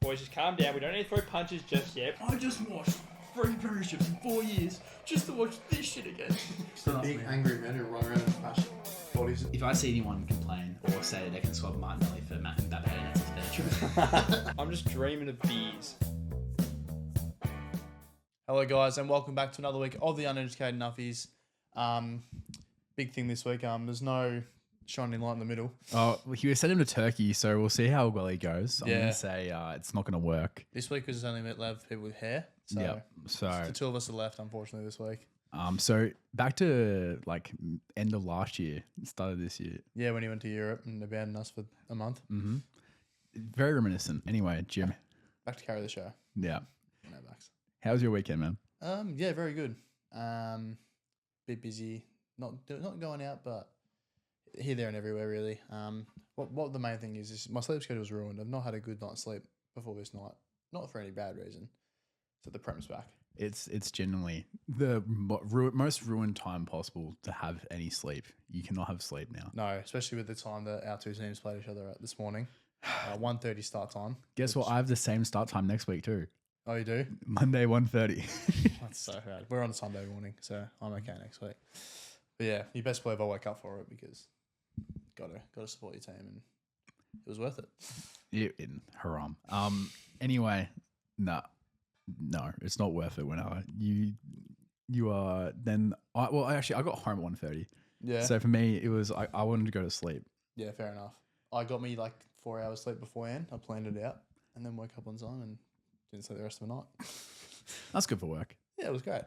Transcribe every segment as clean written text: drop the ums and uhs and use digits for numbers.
boys. Just calm down. We don't need to throw punches just yet. I just watched 3 premierships in 4 years just to watch this shit again. Big angry men who run around and smash bodies. If I see anyone complain or say that they can swap Martinelli for Matt and Mbappe, that's their truth. I'm just dreaming of bees. Hello, guys, and welcome back to another week of the Uneducated Nuffies. Big thing this week. There's no shining light in the middle. Oh, he sent him to Turkey, so we'll see how well he goes. I'm Yeah. going to say it's not going to work. This week was only meant to have people with hair. So Yeah. So, the two of us are left, unfortunately, this week. so back to like end of last year, start of this year. Yeah, when he went to Europe and abandoned us for a month. Very reminiscent. Anyway, Jim. Back to carry the show. Yeah. No backs. How was your weekend, man? Yeah, very good. Bit busy. Not going out, but here, there, and everywhere, really. What the main thing is my sleep schedule was ruined. I've not had a good night's sleep before this night. Not for any bad reason. So the prem's back. It's genuinely the most ruined time possible to have any sleep. You cannot have sleep now. No, especially with the time that our two teams played each other at this morning. 1:30 start time. Guess what? I have the same start time next week too. Oh, you do? Monday, 1:30. That's so bad. We're on a Sunday morning, so I'm okay next week. But yeah, you best believe I wake up for it because gotta support your team, and it was worth it. Haram. Anyway, no, it's not worth it. When you are then. I got home at 1:30. Yeah. So for me, it was I wanted to go to sleep. Yeah, fair enough. I got me like 4 hours sleep beforehand. I planned it out, and then woke up on time and didn't sleep the rest of the night. That's good for work. Yeah, it was great.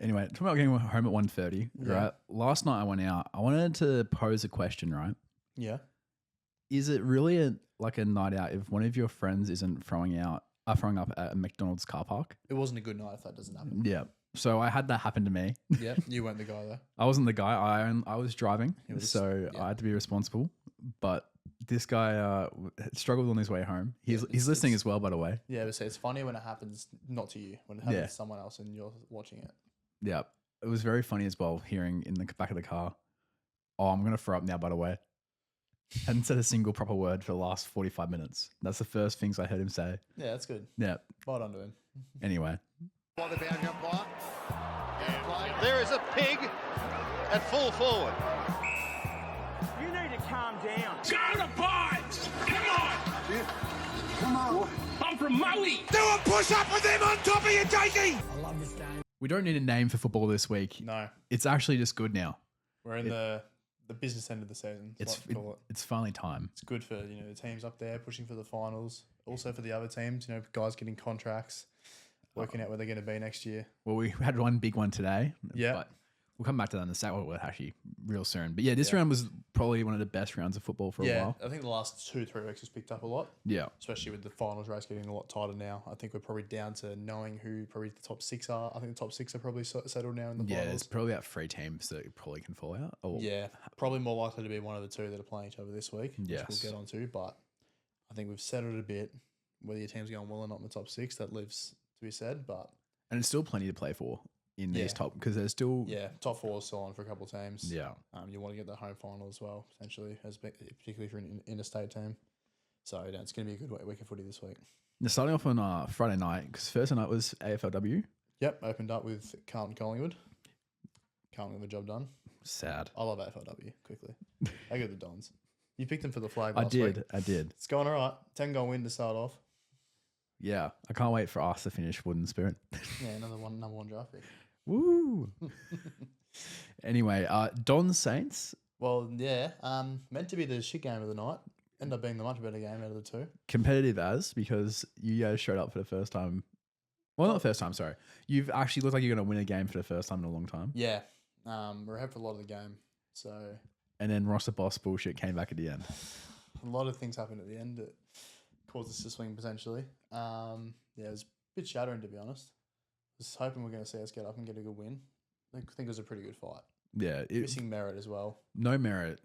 Anyway, talking about getting home at 1:30. Yeah. Right. Last night I went out. I wanted to pose a question. Right. Yeah. Is it really a night out if one of your friends isn't throwing up at a McDonald's car park? It wasn't a good night if that doesn't happen. Yeah. So I had that happen to me. Yeah, you weren't the guy though. I wasn't the guy. I was driving, so yeah. I had to be responsible. But this guy struggled on his way home. He's listening as well, by the way. Yeah, but see, it's funny when it happens not to you, when it happens to someone else and you're watching it. Yeah, it was very funny as well. Hearing in the back of the car, "Oh, I'm gonna throw up now." By the way, hadn't said a single proper word for the last 45 minutes. That's the first things I heard him say. Yeah, that's good. Yeah. Well done to him. Anyway, By the boundary umpire. And there is a pig at full forward. You need to calm down. Go to Pines! Come on! Come on. I'm from Maui! Do a push-up with them on top of you, Jakey! we don't need a name for football this week. No, It's actually just good now. we're in the business end of the season. It's That's what we call it. it's finally time. It's good for the teams up there pushing for the finals. Also for the other teams, guys getting contracts, working out where they're going to be next year. Well, we had one big one today. Yeah. But we'll come back to that in the second one actually real soon. But yeah, this round was probably one of the best rounds of football for a while. I think the last 2-3 weeks has picked up a lot. Yeah. Especially with the finals race getting a lot tighter now. I think we're probably down to knowing who probably the top 6 are. I think the top 6 are probably settled now in the Yeah, finals. there's probably about 3 teams that probably can fall out. Or Yeah, probably more likely to be one of the 2 that are playing each other this week, which Yes. we'll get onto. But I think we've settled a bit. Whether your team's going well or not in the top 6, that lives to be said. But And it's still plenty to play for in these Yeah. top, because there's still yeah, top 4 is still on for a couple of teams. Yeah. You want to get the home final as well, potentially, particularly for an interstate team. So it's going to be a good week of footy this week. Now, starting off on Friday night, because Thursday night was AFLW. Yep, opened up with Carlton Collingwood. Carlton got the job done. Sad. I love AFLW, quickly. I go the Dons. You picked them for the flag I last week. did. It's going all right. 10-goal win to start off. Yeah, I can't wait for us to finish Wooden Spirit. Yeah, number one draft pick. Woo! Anyway, Don Saints, Well, yeah, meant to be the shit game of the night. Ended up being the much better game out of the 2. competitive because you guys showed up for the first time. Well, not the first time, sorry. You've actually looked like you're going to win a game for the first time in a long time. Yeah, we're ahead for a lot of the game. So And then Roster Boss bullshit came back at the end. a lot of things happened at the end that caused us to swing potentially. Yeah, it was a bit shattering, to be honest. I was hoping we're going to see us get up and get a good win. I think it was a pretty good fight. Yeah. Missing Merritt as well. No merit.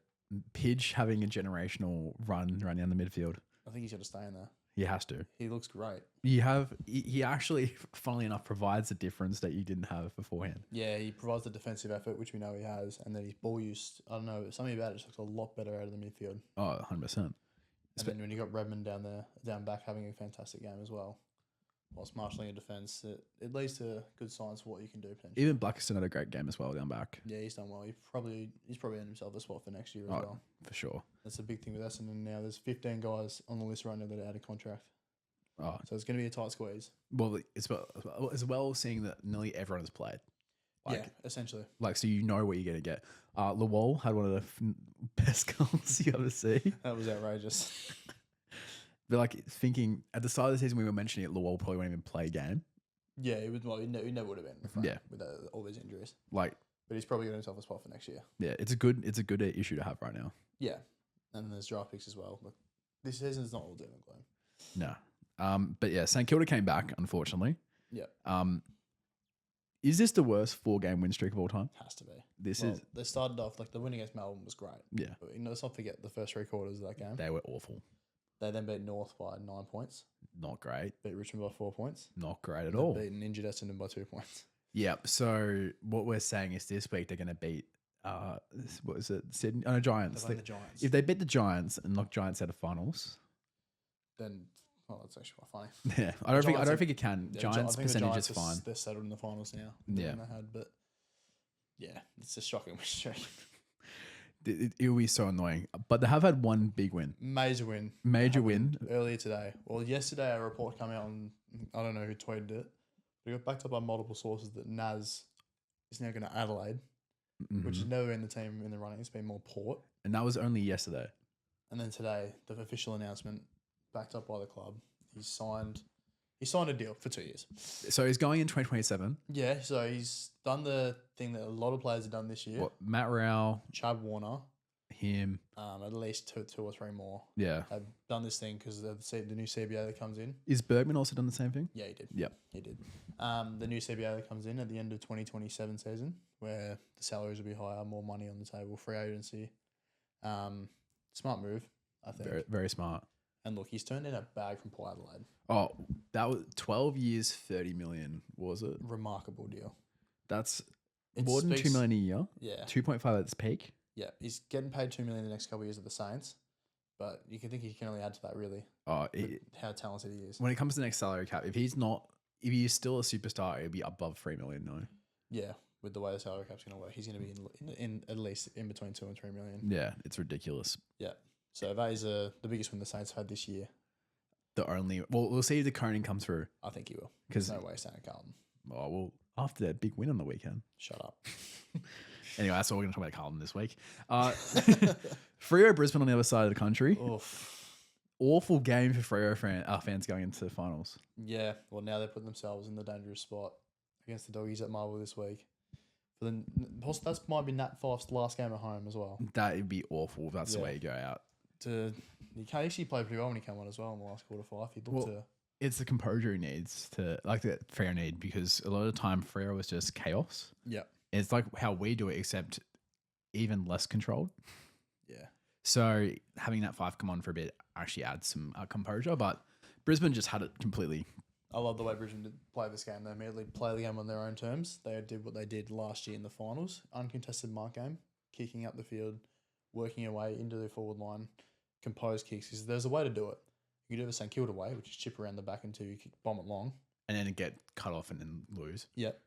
Pidge having a generational run down the midfield. I think he's got to stay in there. He has to. He looks great. He actually, funnily enough, provides a difference that you didn't have beforehand. Yeah, he provides the defensive effort, which we know he has, and then his ball use, I don't know, something about it just looks a lot better out of the midfield. Oh, 100%. And then when you got Redmond down back having a fantastic game as well, whilst marshalling a defence, it leads to good signs for what you can do potentially. Even Blackiston had a great game as well down back. Yeah, he's done well. He's probably earned himself a spot for next year as well. For sure. That's a big thing with Essendon now. There's 15 guys on the list right now that are out of contract. Oh, So it's going to be a tight squeeze. well, as well seeing that nearly everyone has played. Yeah, essentially. So you know what you're going to get. Lawal had one of the best goals you ever see. That was outrageous. But like thinking at the start of the season, we were mentioning it. Lawal probably won't even play a game. Yeah, he never would have been in the front Yeah. with all these injuries. Like, But he's probably got himself a spot for next year. yeah, it's a good issue to have right now. Yeah. And then there's draft picks as well. But this season's not all doom and gloom. No. But yeah, St Kilda came back, unfortunately. Yeah. Is this the worst 4-game win streak of all time? Has to be. This Well, is, They started off, the win against Melbourne was great. yeah, But let's not forget the first 3 quarters of that game. they were awful. They then beat North by 9 points. Not great. Beat Richmond by 4 points. Not great at They've all. beaten injured Essendon by 2 points. Yeah. So what we're saying is this week they're going to beat, what is it? Sydney? Oh, no, Giants. They've the Giants. If they beat the Giants and knock Giants out of finals, Then, that's actually quite funny. yeah, I don't Giants think it can. Yeah, Giants I think the percentage Giants is fine. They're settled in the finals now. Yeah. Than they had, but yeah, it's a shocking win streak. It will be so annoying. But they have had one big win. Major win. Major win. Earlier today. Well, yesterday a report came out on, I don't know who tweeted it, but it got backed up by multiple sources that Naz is now going to Adelaide, which has never been the team in the running. It's been more Port. And that was only yesterday. And then today, the official announcement, backed up by the club, he signed a deal for 2 years. So he's going in 2027. Yeah, so he's done the thing that a lot of players have done this year. What, Matt Rao, Chad Warner, him. at least two or three more Yeah. have done this thing because of the new CBA that comes in. Is Bergman also done the same thing? Yeah, he did. Yep. He did. The new CBA that comes in at the end of 2027 season, where the salaries will be higher, more money on the table, free agency. Smart move, I think. Very, very smart. And look, he's turned in a bag from Port Adelaide. Oh, that was 12 years, 30 million, was it? Remarkable deal. That's It more than 2 speaks- million a year. Yeah. 2.5 at its peak. Yeah. He's getting paid $2 million the next couple of years at the Saints, but you can think he can only add to that, really, Oh, with how talented he is. when it comes to the next salary cap, if he's still a superstar, it'll be above 3 million. No. Yeah, with the way the salary cap's going to work, he's going to be in at least in between 2 and 3 million. Yeah, it's ridiculous. Yeah. So that is the biggest win the Saints have had this year. We'll see if the Coning comes through. I think he will. 'Cause- There's no way staying at Carlton. Oh, well, after that big win on the weekend. Shut up. Anyway, that's all we're going to talk about Carlton this week. Freo Brisbane on the other side of the country. Oof. Awful game for Freo fans going into the finals. Yeah. Well, now they're putting themselves in the dangerous spot against the Doggies at Marvel this week. But then that might be Nat Fife's last game at home as well. That would be awful if that's the Yeah. way you go out. He actually played pretty well when he came on as well in the last quarter 5. He looked Well, It's the composure he needs that Freo need, because a lot of the time Freo was just chaos. yeah. It's like how we do it, except even less controlled. Yeah. So having that 5 come on for a bit actually adds some composure, but Brisbane just had it completely. I love the way Brisbane did play this game. They immediately play the game on their own terms. They did what they did last year in the finals. Uncontested mark game, kicking up the field, working your way into the forward line, composed kicks. Because there's a way to do it. You can do the St Kilda way, which is chip around the back until you bomb it long. And then get cut off and then lose. Yep.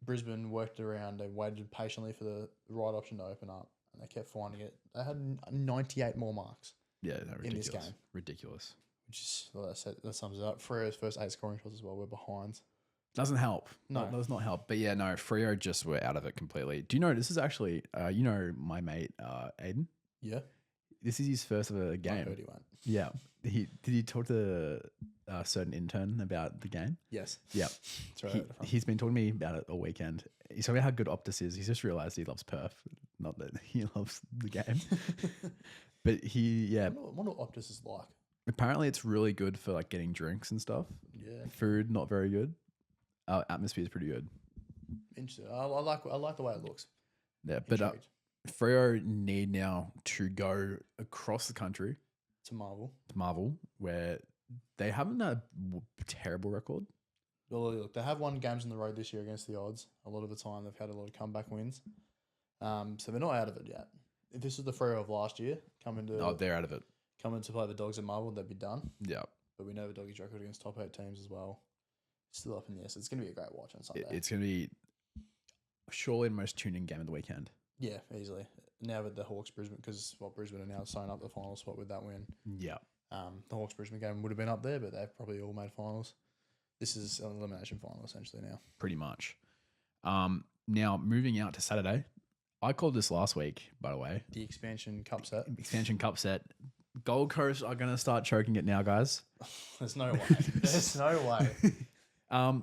Brisbane worked around. They waited patiently for the right option to open up, and they kept finding it. They had 98 more marks, Yeah, they're In this ridiculous. game. Ridiculous. which is, well, that sums it up. Freo's first 8 scoring shots as well were behind. Doesn't help. No. That does not help. But yeah, no, Freo just were out of it completely. Do you know, this is actually, my mate, Aiden? Yeah. This is his first ever I game. heard he went. Yeah. Did he talk to a certain intern about the game? Yes. Yeah. That's right. He's been talking to me about it all weekend. He's talking about how good Optus is. He's just realized he loves Perth, not that he loves the game. But I wonder what Optus is like. apparently it's really good for like getting drinks and stuff. Yeah. Food, not very good. Atmosphere is pretty good. Interesting. I like the way it looks. Yeah, but Intrigued. Freo need now to go across the country To Marvel. to Marvel, where they haven't had a terrible record. Well, look, they have won games on the road this year against the odds. A lot of the time, they've had a lot of comeback wins. So they're not out of it yet. If this is the Freo of last year, Oh, they're out of it. Coming to play the Dogs at Marvel, they'd be done. Yeah. But we know the Doggies record against top 8 teams as well. Still up in the air, so it's going to be a great watch on Sunday. It's going to be surely the most tuned in game of the weekend. Yeah, easily. Now with the Hawks Brisbane, because Brisbane are now signing up the final spot with that win. Yeah. The Hawks Brisbane game would have been up there, but they've probably all made finals. This is an elimination final essentially now. Pretty much. Now moving out to Saturday. I called this last week, by the way. The expansion cup set. Expansion Cup set. Gold Coast are going to start choking it now, guys. There's no way. There's no way.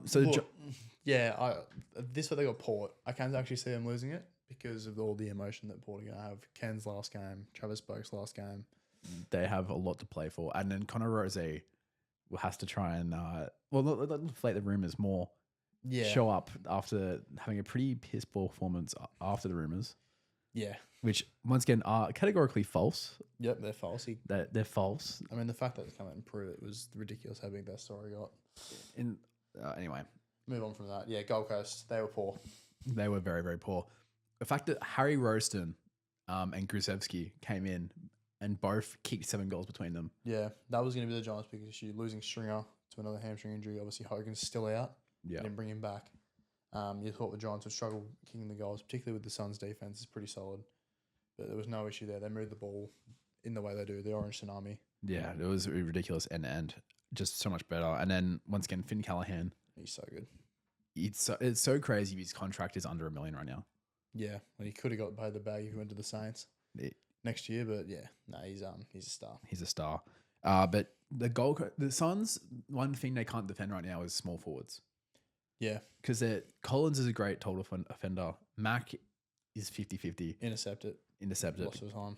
So this is what they got Port. I can't actually see them losing it because of all the emotion that Port are going to have. Ken's last game, Travis Boak's last game. they have a lot to play for. And then Connor Rose has to try and, not inflate the rumours more. Yeah. Show up after having a pretty piss poor performance after the rumours. Yeah. Which, once again, are categorically false. Yep, they're false. They're false. I mean, the fact that they come out and prove it was ridiculous how big that story got. Anyway. Move on from that. Yeah, Gold Coast, they were poor. They were very, very poor. The fact that Harry Roaston and Grusevski came in and both kicked 7 goals between them. Yeah, that was going to be the Giants' biggest issue. Losing Stringer to another hamstring injury. Obviously, Hogan's still out. Yeah. Didn't bring him back. You thought the Giants would struggle kicking the goals, particularly with the Suns' defense is pretty solid. But there was no issue there. They moved the ball in the way they do, the Orange Tsunami. Yeah, it was ridiculous end to end. Just so much better. And then, once again, Finn Callahan. He's so good. It's so crazy his contract is under $1 million right now. Yeah, well, he could have got paid the bag if he went to the Saints next year, but yeah, no, he's a star. He's a star. But the Suns, one thing they can't defend right now is small forwards. Yeah. Because Collins is a great total offender. Mac is 50-50. Intercepted. Lots of time.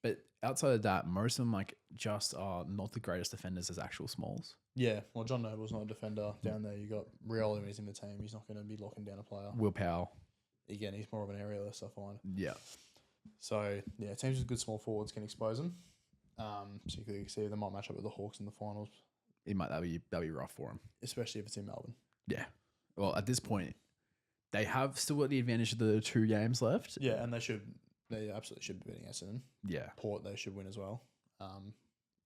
But outside of that, most of them just are not the greatest defenders as actual smalls. Yeah, well, John Noble's not a defender down there. You got Rioli when he's in the team. He's not going to be locking down a player. Will Powell. Again, he's more of an aerialist, I find. Yeah. So, yeah, teams with good small forwards can expose them. So you could see they might match up with the Hawks in the finals. That'd be rough for them. Especially if it's in Melbourne. Yeah. Well, at this point, they have still got the advantage of the 2 games left. Yeah, and they absolutely should be beating Essendon. Yeah. Port, they should win as well.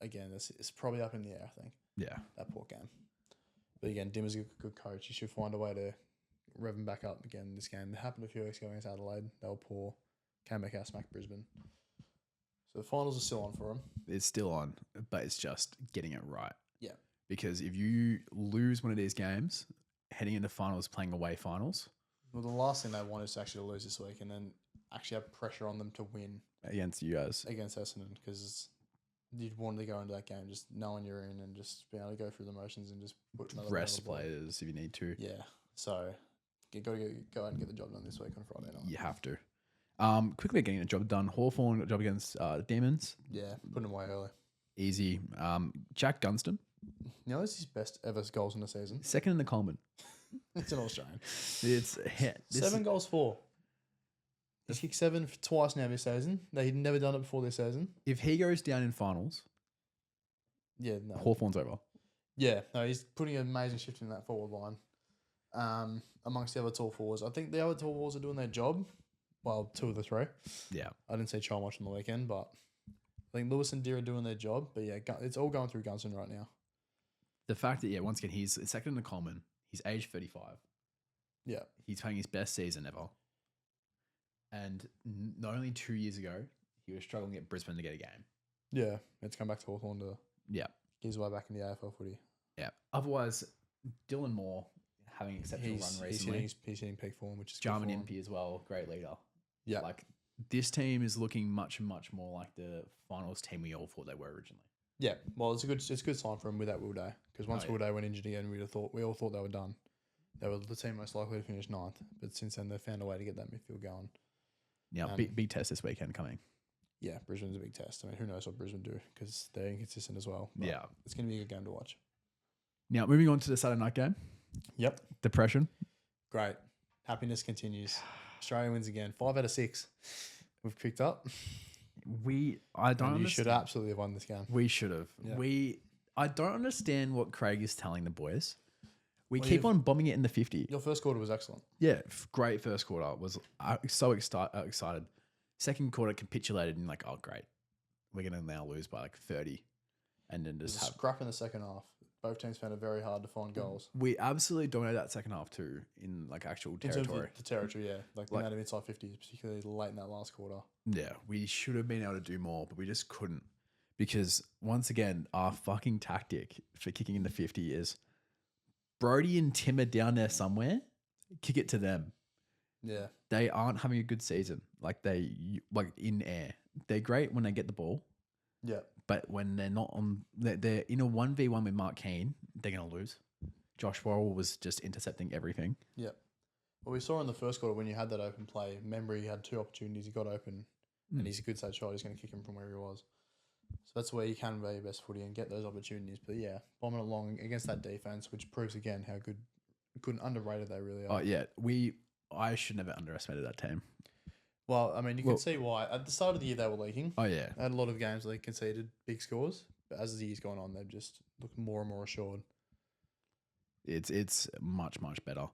Again, it's probably up in the air, I think. Yeah. That Port game. But again, Dimmer's a good coach. He should find a way to rev them back up again this game. It happened a few weeks ago against Adelaide. They were poor. Came back out, smacked Brisbane. So the finals are still on for them. It's still on, but it's just getting it right. Yeah. Because if you lose one of these games, heading into finals, playing away finals. Well, the last thing they want is to actually lose this week and then actually have pressure on them to win. Against you guys. Against Essendon, because you'd want to go into that game just knowing you're in and just be able to go through the motions and just put another rest players if you need to. Yeah. So you got to go out and get the job done this week on Friday night. You have to. Quickly getting the job done. Hawthorn got a job against the Demons. Yeah, putting them away early. Easy. Jack Gunston. You know, it's his best ever goals in the season. Second in the Coleman. It's an Australian. It's 7 goals, 4. He's kicked 7 twice now this season. He'd never done it before this season. If he goes down in finals, Hawthorn's over. Yeah, no, he's putting an amazing shift in that forward line. Amongst the other tall forwards, I think the other tall forwards are doing their job. Well, 2 of the 3. Yeah. I didn't see Chol much on the weekend, but I think Lewis and Deer are doing their job. But yeah, it's all going through Gunston right now. The fact that, once again, he's second in the Coleman. He's age 35. Yeah. He's playing his best season ever. And not only 2 years ago, he was struggling at Brisbane to get a game. Yeah. It's come back to Hawthorn to get his way back in the AFL footy. Yeah. Otherwise, Dylan Moore having an exceptional run recently. He's hitting peak form, which is Jarman Impey as well, great leader. Yeah. This team is looking much, much more like the finals team we all thought they were originally. Yeah, well, it's a good sign for him with that Will Day, because once Will Day went injured again, we all thought they were done. They were the team most likely to finish 9th, but since then they've found a way to get that midfield going. Yeah, big test this weekend coming. Yeah, Brisbane's a big test. I mean, who knows what Brisbane do, because they're inconsistent as well. But yeah, it's going to be a good game to watch. Now, moving on to the Saturday night game. Yep. Depression. Great. Happiness continues. Australia wins again. 5 out of 6 we've picked up. You should absolutely have won this game. We should have. Yeah. I don't understand what Craig is telling the boys. We keep on bombing it in the 50. Your first quarter was excellent. Yeah, great first quarter. Was so excited. Second quarter capitulated and oh great. we're going to now lose by like 30 and then There's just a have. scrap in the second half. Both teams found it very hard to find goals. We absolutely dominated that second half too in like actual In terms territory. of the territory, yeah. Like the Like- amount of inside 50s, particularly late in that last quarter. Yeah, we should have been able to do more, but we just couldn't. Because once again, our fucking tactic for kicking in the 50 is Brody and Tim are down there somewhere, kick it to them. Yeah. They aren't having a good season. Like in air. They're great when they get the ball, Yeah. but when they're not on, they're in a 1v1 with Mark Keane, they're going to lose. Josh Worrell was just intercepting everything. Yeah. Well, we saw in the first quarter when you had that open play, remember he had 2 opportunities, he got open, and he's a good side shot, he's going to kick him from where he was. So that's where you can play your best footy and get those opportunities. But yeah, bombing along against that defense, which proves again how good and underrated they really are. Oh, yeah. I should never underestimated that team. Well, I mean, you can see why. At the start of the year, they were leaking. Oh, yeah. They had a lot of games where they conceded big scores. But as the year's gone on, they've just looked more and more assured. It's much, much better.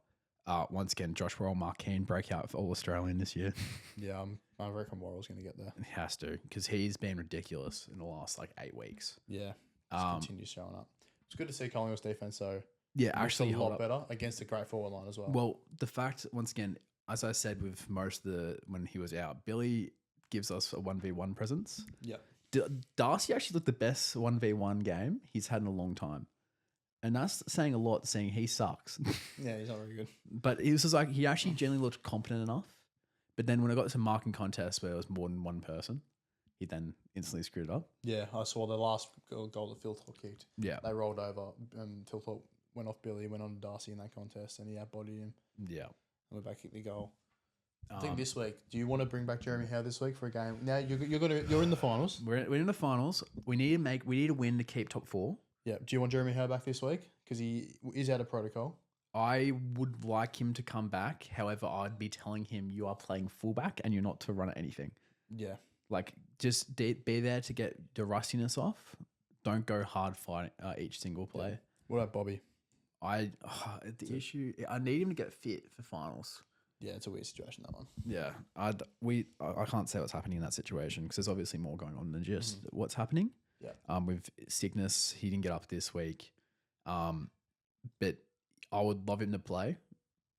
Once again, Josh Worrell, Mark Keane break out for All-Australian this year. Yeah, I reckon Worrell's going to get there. He has to, because he's been ridiculous in the last like 8 weeks. Yeah, just continues showing up. It's good to see Collingwood's defense, though. Yeah, Looks actually a hold lot up. better against a great forward line as well. Well, the fact, once again, as I said with most of when he was out, Billy gives us a 1v1 presence. Yeah. Darcy actually looked the best 1v1 game he's had in a long time. And that's saying a lot, saying he sucks. Yeah, he's not very good. But it was just like, he actually generally looked competent enough. But then when I got to marking contest where it was more than one person, he then instantly screwed it up. Yeah, I saw the last goal that Phil Thorpe kicked. Yeah. They rolled over. Phil Thorpe went off Billy, went on to Darcy in that contest, and he outbodied him. Yeah. And we're back kicked the goal. I think this week, do you want to bring back Jeremy Howe this week for a game? Now you're in the finals. We're in the finals. We need a win to keep top 4. Yeah. Do you want Jeremy Howe back this week? Because he is out of protocol. I would like him to come back. However, I'd be telling him you are playing fullback and you're not to run at anything. Yeah. Like, just be there to get the rustiness off. Don't go hard fighting each single play. Yeah. What about Bobby? The issue, I need him to get fit for finals. Yeah, it's a weird situation, that one. Yeah, I can't say what's happening in that situation because there's obviously more going on than just what's happening. Yeah. With sickness, he didn't get up this week. But I would love him to play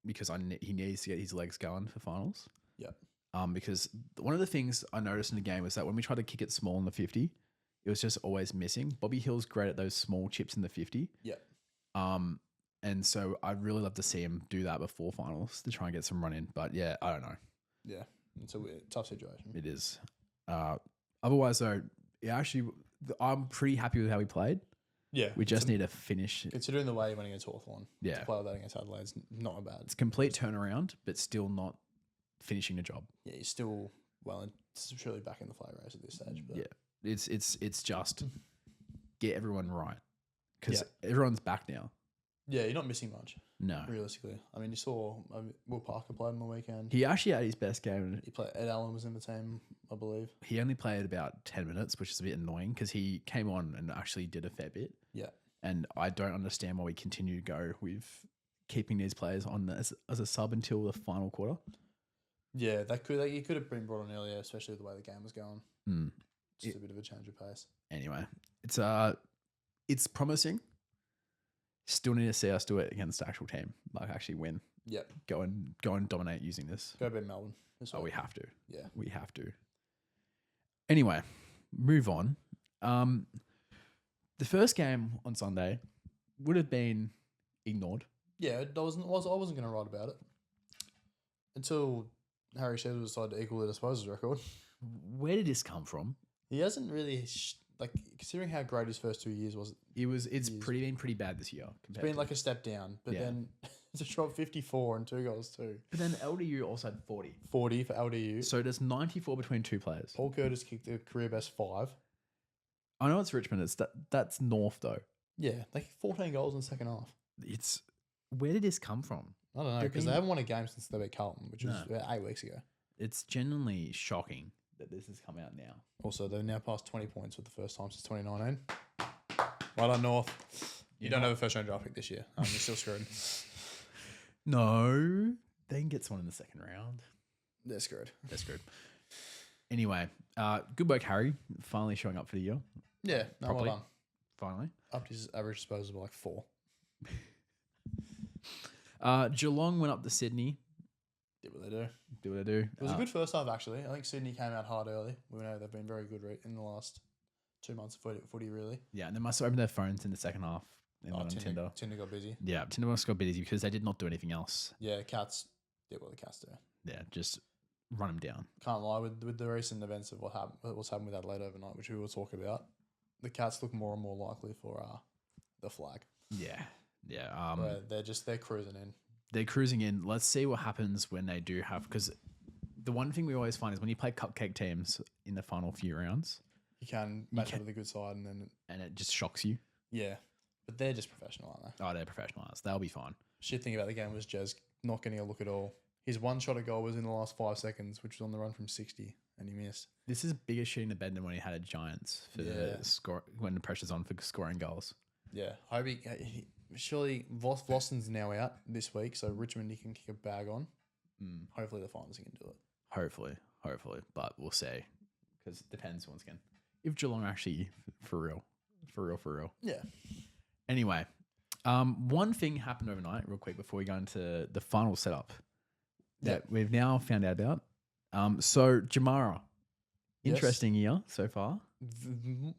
because he needs to get his legs going for finals. Yeah. Because one of the things I noticed in the game was that when we tried to kick it small in the 50, it was just always missing. Bobby Hill's great at those small chips in the 50. Yeah. And so I'd really love to see him do that before finals to try and get some run in. But yeah, I don't know. Yeah. It's a weird, tough situation. It is. Otherwise, though, I'm pretty happy with how he played. Yeah. We just need to finish. Considering the way he went against Hawthorn. Yeah. To play like that against Adelaide is not bad. It's a complete turnaround, but still not finishing the job. Yeah, he's still it's surely back in the flag race at this stage. But Yeah. It's just get everyone right. Because everyone's back now. Yeah, you're not missing much, No. realistically. I mean, you saw Will Parker played on the weekend. He actually had his best game. He played. Ed Allen was in the team, I believe. He only played about 10 minutes, which is a bit annoying because he came on and actually did a fair bit. Yeah. And I don't understand why we continue to go with keeping these players on as a sub until the final quarter. Yeah, he could have been brought on earlier, especially the way the game was going. Just a bit of a change of pace. Anyway, it's promising. Still need to see us do it against the actual team, like actually win. Yep. Go and dominate using this. Go beat Melbourne. Oh, we have to. Yeah. We have to. Anyway, move on. The first game on Sunday would have been ignored. Yeah, I wasn't going to write about it until Harry Shedler decided to equal the disposals record. Where did this come from? He hasn't really considering how great his first 2 years was. It's been pretty bad this year. It's been like a step down, but then it's a drop 54 and 2 goals too. But then LDU also had 40. 40 for LDU. So there's 94 between 2 players. Paul Curtis kicked a career best 5. I know it's Richmond. That's North though. Yeah, 14 goals in the second half. Where did this come from? I don't know because they haven't won a game since they beat Carlton, which was about 8 weeks ago. It's genuinely shocking that this has come out now. Also, they've now passed 20 points for the first time since 2019. Well done, North. You don't have a first round draft pick this year. You're still screwed. No, they can get someone in the second round. They're screwed. Anyway, good work, Harry. Finally showing up for the year. Yeah, no, well Properly. done. Finally. Up to his average disposal by like 4. Geelong went up to Sydney. Did what they do. Do what they do. It was a good first half, actually. I think Sydney came out hard early. We know they've been very good in the last 2 months of footy, really. Yeah, and they must have opened their phones in the second half. And got on Tinder. Tinder got busy. Yeah, Tinder must got busy because they did not do anything else. Yeah, Cats did what the Cats do. Yeah, just run them down. Can't lie, with the recent events of what's happened with Adelaide overnight, which we will talk about, the Cats look more and more likely for the flag. Yeah, yeah. Where they're cruising in. They're cruising in. Let's see what happens when they do have, because the one thing we always find is when you play cupcake teams in the final few rounds, You can match up with a good side, and it just shocks you. yeah, but they're just professional, aren't they? Oh, they're professionals. They'll be fine. Shit thing about the game was Jez not getting a look at all. His one shot at goal was in the last 5 seconds, which was on the run from 60, and he missed. This is bigger shooting the bed than when he had a Giants for the score when the pressure's on for scoring goals. Yeah, hope surely Vlosson's now out this week, so Richmond he can kick a bag on. Hopefully the finals he can do it. Hopefully, but we'll see because it depends once again if Geelong are actually for real. Yeah. Anyway, one thing happened overnight, real quick, before we go into the final setup that we've now found out about. So Jamara, interesting year so far.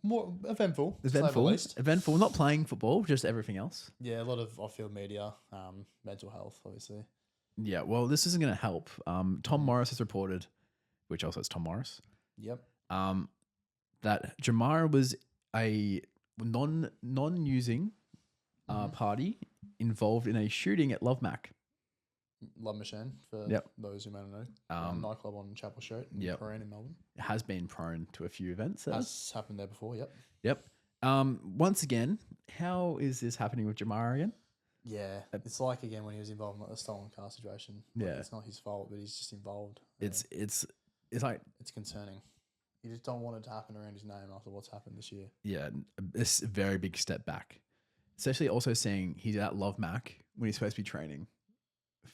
More eventful. to say the least. Eventful. Not playing football, just everything else. Yeah, a lot of off-field media, mental health, obviously. Yeah, well, this isn't going to help. Tom Morris has reported, which also is Tom Morris. Yep. That Jamara was a non-using party involved in a shooting at Love Mac. Love Machine, for those who may not know. Nightclub on Chapel Street in Prahran in Melbourne. It has been prone to a few events. Has happened there before, yep. Yep. Once again, how is this happening with Jamara again? Yeah, it's like again when he was involved in like the stolen car situation. Like, it's not his fault, but he's just involved. It's like it's concerning. You just don't want it to happen around his name after what's happened this year. Yeah, it's a very big step back. Especially also saying he's at Love Mac when he's supposed to be training.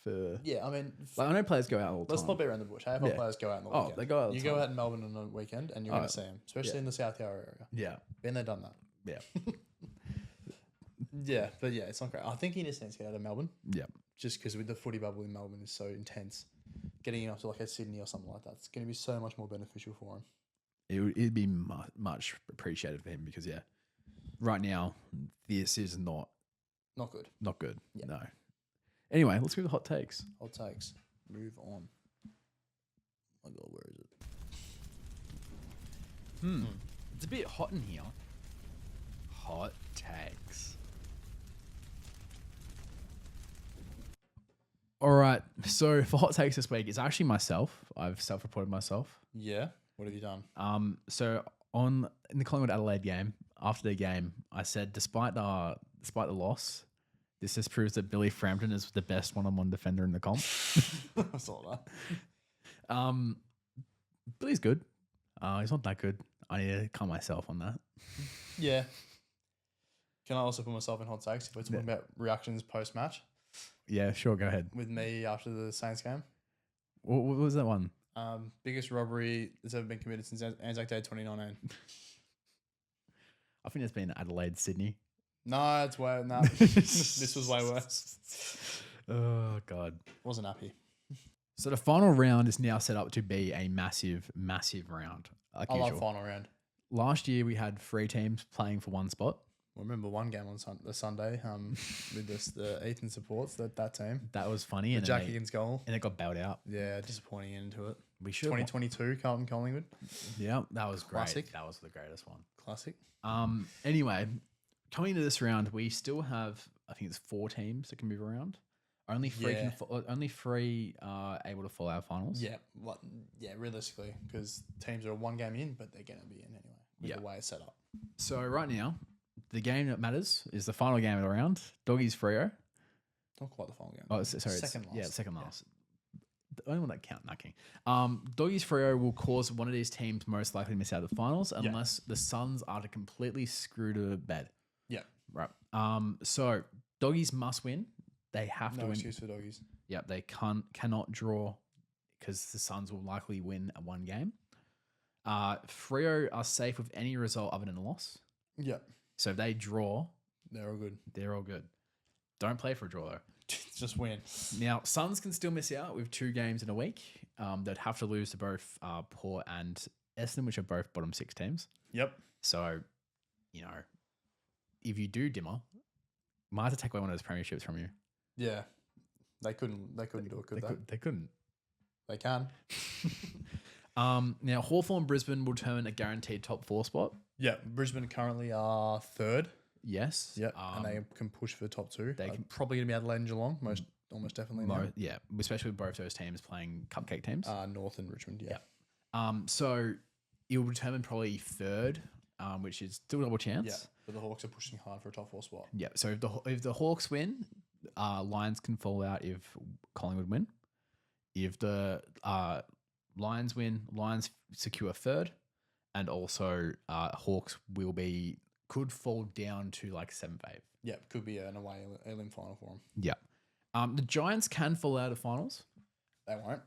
I mean, like I know players go out all the time. Let's not beat around the bush. AFL players go out in the weekend. They go out. You go out in Melbourne on a weekend, and you're going to see them, especially in the South Yarra area. Yeah, been there, done that. Yeah, yeah, but yeah, it's not great. I think he just needs to get out of Melbourne. Yeah, just because with the footy bubble in Melbourne is so intense, getting him up to like a Sydney or something like that, it's going to be so much more beneficial for him. It'd be much appreciated for him because right now this is not good. Not good. Yeah. No. Anyway, let's go to hot takes. Hot takes. Move on. Oh my God, where is it? It's a bit hot in here. Hot takes. All right. So for hot takes this week, it's actually myself. I've self-reported myself. Yeah. What have you done? So in the Collingwood Adelaide game, after the game, I said despite the loss, this just proves that Billy Frampton is the best one-on-one defender in the comp. I saw that. Billy's good. He's not that good. I need to calm myself on that. Yeah. Can I also put myself in hot takes if we're talking about reactions post-match? Yeah, sure. Go ahead. With me after the Saints game. What was that one? Biggest robbery that's ever been committed since Anzac Day 2019. I think it's been Adelaide, Sydney. No, it's way this was way worse. Oh God, wasn't happy. So the final round is now set up to be a massive, massive round. Like I usual. love final round. Last year we had 3 teams playing for one spot. I remember one game on Sunday with the Ethan supports that team. That was funny. The and Jack Higgins goal. And it got bailed out. Yeah, disappointing into it. We should 2022 Carlton Collingwood. Yeah, that was great. Classic. That was the greatest one. Classic. Anyway, coming into this round, we still have, I think it's 4 teams that can move around. Only 3 are able to follow our finals. Yeah, realistically, because teams are 1 game in, but they're going to be in anyway with the way it's set up. So right now, the game that matters is the final game of the round. Doggies Freo. Not quite the final game. Oh, sorry. Second last. Yeah, second last. The only one that count, knocking. Doggies Freo will cause one of these teams most likely to miss out of the finals unless the Suns are to completely screw to bed. Yeah. Right. So Doggies must win. They have to win. No excuse for Doggies. Yep, they cannot draw because the Suns will likely win 1 game. Freo are safe with any result other than a loss. Yeah, So if they draw, they're all good. they're all good. Don't play for a draw though. Just win. Now, Suns can still miss out with 2 games in a week. They'd have to lose to both Port and Essendon, which are both bottom 6 teams. Yep. So, if you do dimmer, might have to take away one of those premierships from you. Yeah. They couldn't do it, could they? They couldn't. They can. Now, Hawthorn Brisbane will determine a guaranteed top 4 spot. Yeah. Brisbane currently are third. Yes. Yeah. And they can push for the top 2. They can probably going to be Adelaide and Geelong, almost definitely. Now. yeah, especially with both those teams playing cupcake teams. North and Richmond, yeah. So it will determine probably third, which is still a double chance. Yeah. But the Hawks are pushing hard for a top 4 spot. Yeah. So if the Hawks win, Lions can fall out if Collingwood win. If the Lions win, Lions secure third, and also Hawks could fall down to like 7th, 8th. Yeah, could be an away elim final for them. Yeah. The Giants can fall out of finals. They won't.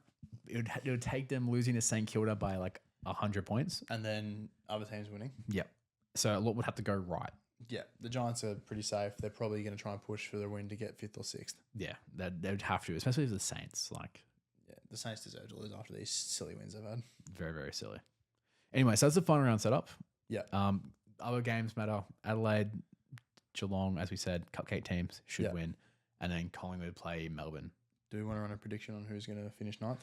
It would take them losing to St Kilda by like 100 points. And then other teams winning. Yeah. So a lot would have to go right. Yeah, the Giants are pretty safe. They're probably going to try and push for the win to get 5th or 6th. Yeah, they would have to, especially if the Saints. Like, yeah, the Saints deserve to lose after these silly wins they've had. very, very silly. Anyway, so that's the final round setup. Yeah. Other games matter. Adelaide, Geelong, as we said, cupcake teams should win. And then Collingwood play Melbourne. Do we want to run a prediction on who's going to finish 9th?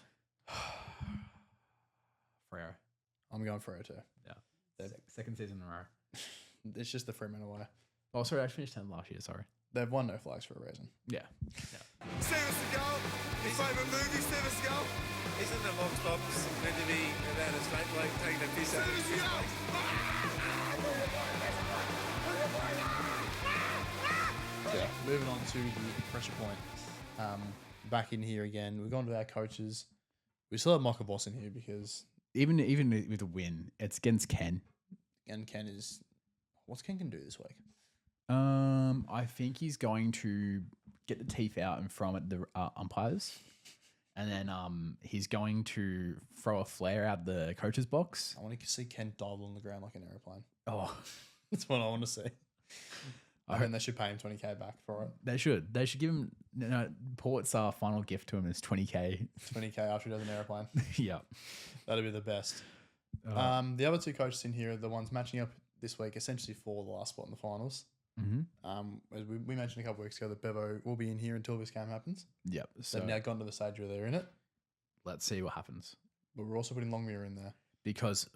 Freo. I'm going Freo too. Yeah. Second season in a row. It's just the Fremantle way. Oh, sorry, I finished 10th last year. Sorry. They've won no flags for a reason. Yeah. Steven Seagal, his favourite movie, Steven Seagal. Isn't the Vox Pops meant to be about a straight bloke taking a piss out of his Yeah. Moving on to the pressure point. Back in here again. We've gone to our coaches. We still have Michael Boss in here because Even with a win, it's against Ken. and Ken is what's Ken can do this week? I think he's going to get the teeth out in front of the umpires, and then he's going to throw a flare out the coach's box. I want to see Ken dive on the ground like an aeroplane. Oh, That's what I want to see. I think they should pay him 20k back for it. they should give him. Port's final gift to him is 20k. 20k after he does an aeroplane. Yeah, That'd be the best. The other 2 coaches in here are the ones matching up this week, essentially for the last spot in the finals. Mm-hmm. As we mentioned a couple of weeks ago, that Bevo will be in here until this game happens. Yep. So They've now gone to the stage where they're in it, let's see what happens, but we're also putting Longmire in there. because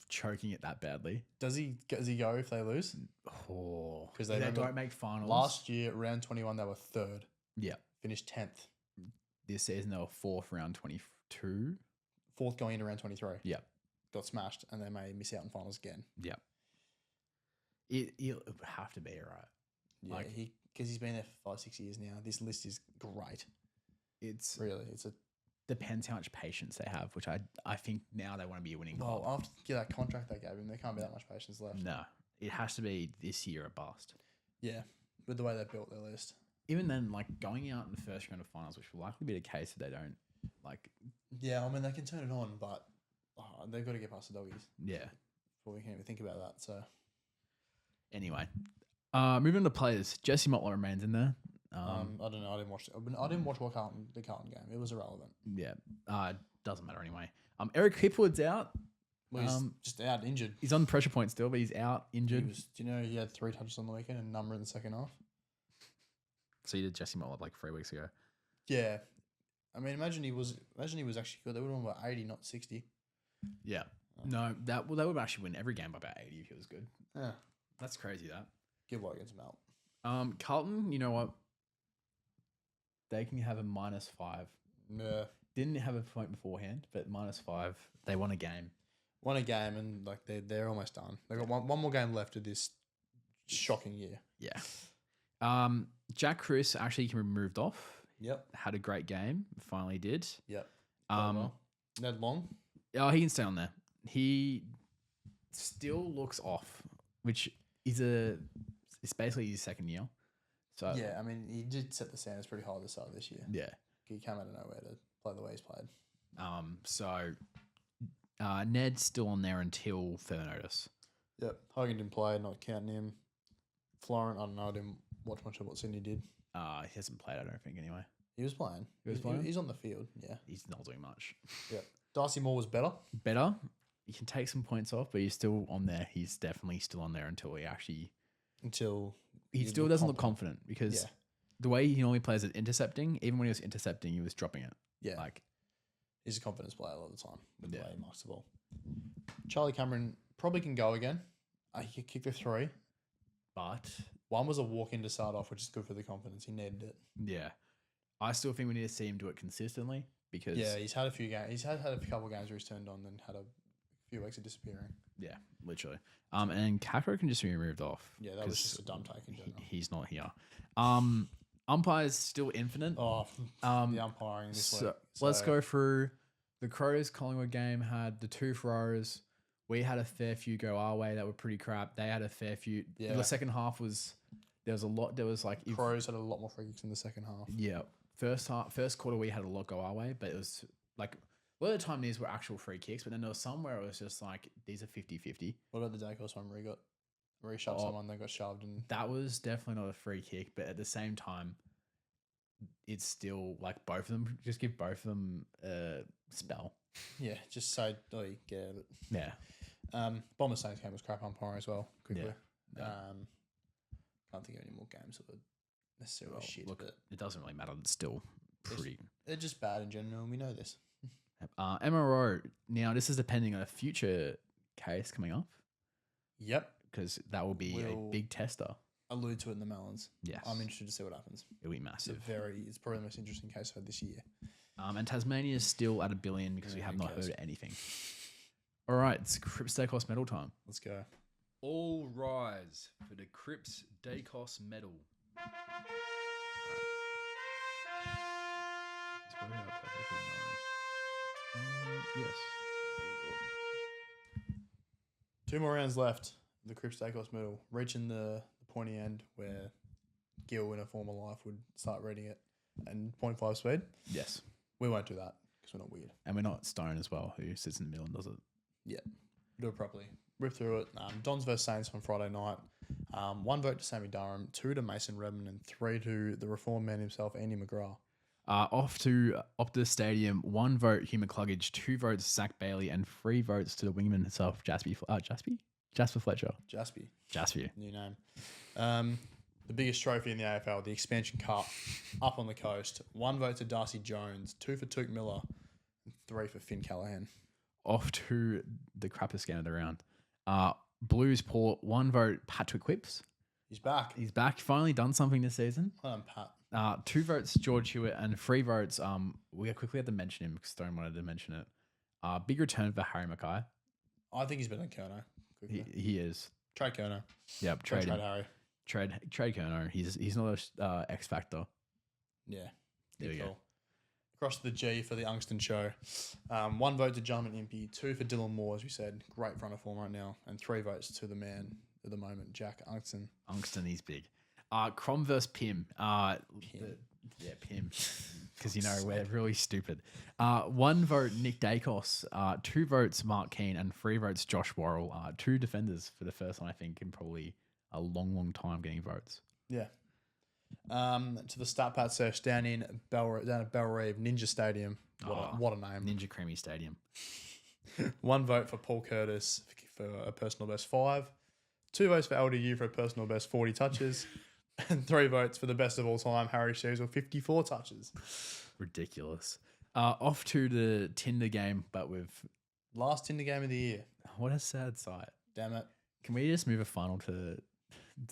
choking it that badly. Does he go if they lose? Oh, Because they they don't make finals. Last year, round 21, they were 3rd. Yeah. Finished 10th. This season they were 4th, round 22. 4th going into round 23. Yeah. Got smashed, and they may miss out on finals again. Yeah. It would have to be right. Yeah, because he's been there for 5-6 years now. This list is great. It's Really, depends how much patience they have, which I think now they want to be a winning club. after that contract they gave him, there can't be that much patience left. No, it has to be this year a bust. Yeah, with the way they built their list. Even then, like going out in the first round of finals, which will likely be the case if they don't, like. Yeah, I mean they can turn it on, but they've got to get past the doggies Yeah. before we can even think about that. So Anyway, moving on to players. Jesse Mottler remains in there. I don't know. I didn't watch the Carlton game. It was irrelevant. Yeah. Doesn't matter anyway. Eric Hipwood's out. Well, he's just out injured. He's on pressure point still, but he's out injured. Do you know he had 3 touches on the weekend and a number in the second half? So you did Jesse Mottler like 3 weeks ago. Yeah, I mean, imagine he was actually good. They would have won by 80, not 60. Yeah. No, they would actually win every game by about 80 if he was good. Yeah, That's crazy, that. give what against Mel. Carlton, you know what? They can have a -5. Yeah, Didn't have a point beforehand, but -5. They won a game. won a game and like they're almost done. They got one more game left of this shocking year. Yeah. Jack Chris actually can be moved off. Yep. Had a great game. Finally did. Yep. Ned Long. Oh, he can stay on there. He still looks off, which is it's basically his second year. So Yeah, I mean, he did set the standards pretty high at the start of this year. yeah. He came out of nowhere to play the way he's played. So Ned's still on there until further notice. Yep. Hogan didn't play, not counting him. Florent, I don't know. I didn't watch much of what Sydney did. He hasn't played, I don't think, anyway. He was playing. He was playing? He's on the field, yeah. He's not doing much. Yep. Darcy Moore was better. Better. You can take some points off, but he's still on there. He's definitely still on there until he actually... He still doesn't look confident because the way he normally plays at intercepting, even when he was intercepting, he was dropping it. Yeah. Like, he's a confidence player a lot of the time with the way he marks the ball. Charlie Cameron probably can go again. He could kick the 3. But... One was a walk-in to start off, which is good for the confidence. He needed it. Yeah. I still think we need to see him do it consistently because... Yeah, he's had a few games. He's had a couple of games where he's turned on and had a few weeks of disappearing. Yeah, literally. And Kakro can just be removed off. Yeah, that was just a dumb take in general. He's not here. Umpires still infinite. Oh, the umpiring this week. Let's go through the Crows Collingwood game. Had the 2 throws. We had a fair few go our way that were pretty crap. They had a fair few. Yeah. The second half was there was a lot. There was like Crows had a lot more free kicks in the second half. Yeah, first quarter we had a lot go our way, but it was like a lot of the time these were actual free kicks. But then there was some where it was just like these are 50-50. What about the Dacos one where he shoved someone, they got shoved, and that was definitely not a free kick. But at the same time, it's still like both of them. Just give both of them a spell. Yeah, just say you get it. Yeah. Bombers Saints game was crap umpiring as well. Quickly, Yeah. Can't think of any more games that were necessarily shit. Look, but it doesn't really matter. It's still pretty. They're just bad in general, and we know this. MRO. Now, this is depending on a future case coming up. Yep. Because that will be a big tester. Allude to it in the Melons. Yes. I'm interested to see what happens. It'll be massive. It's probably the most interesting case I've had this year. And Tasmania is still at $1 billion because we have not heard anything. All right, it's Cripps Dacos medal time. Let's go. All rise for the Cripps Dacos medal. Yes. 2 more rounds left. The Cripps Dacos medal, reaching the pointy end where Gil in a former life would start reading it and 0.5 speed. Yes. We won't do that because we're not weird. And we're not Stone as well, who sits in the middle and does it. Yeah. Do it properly. Rip through it. Dons versus Saints on Friday night. 1 vote to Sammy Durham, 2 to Mason Redmond, and 3 to the reform man himself, Andy McGrath. Off to Optus Stadium, 1 vote Hugh McCluggage, 2 votes Zach Bailey, and 3 votes to the wingman himself, Jasper Fletcher. Jaspy. New name. The biggest trophy in the AFL, the Expansion Cup, up on the coast. 1 vote to Darcy Jones, 2 for Touk Miller, and 3 for Finn Callahan. Off to the crappiest game of the round. Blues Port, 1 vote Patrick Whips. He's back. He's back. Finally done something this season. Well done, Pat. 2 votes George Hewitt and 3 votes. We quickly had to mention him because Stone wanted to mention it. Big return for Harry Mackay. I think he's better than Kerno. He is. Trade Kerno. Yep. Trade Harry. Trade Kerno. He's not a X factor. Yeah. There we go. Across to the G for the Ungston show. 1 vote to Jarman Impey, 2 for Dylan Moore, as we said. Great front of form right now. And 3 votes to the man at the moment, Jack Ungston. Ungston, he's big. Crom versus Pim. Pim. Because, we're really stupid. 1 vote Nick Dacos, 2 votes Mark Keane, and 3 votes Josh Worrell. 2 defenders for the first time, I think, in probably a long, long time getting votes. Yeah. To the Start Pat sesh down at Bellreeve Ninja Stadium. What a name. Ninja Creamy Stadium. 1 vote for Paul Curtis for a personal best 5. 2 votes for LDU for a personal best 40 touches. And 3 votes for the best of all time, Harry Sheaves with 54 touches. Ridiculous. Off to the Tinder game, but with... Last Tinder game of the year. What a sad sight. Damn it. Can we just move a final to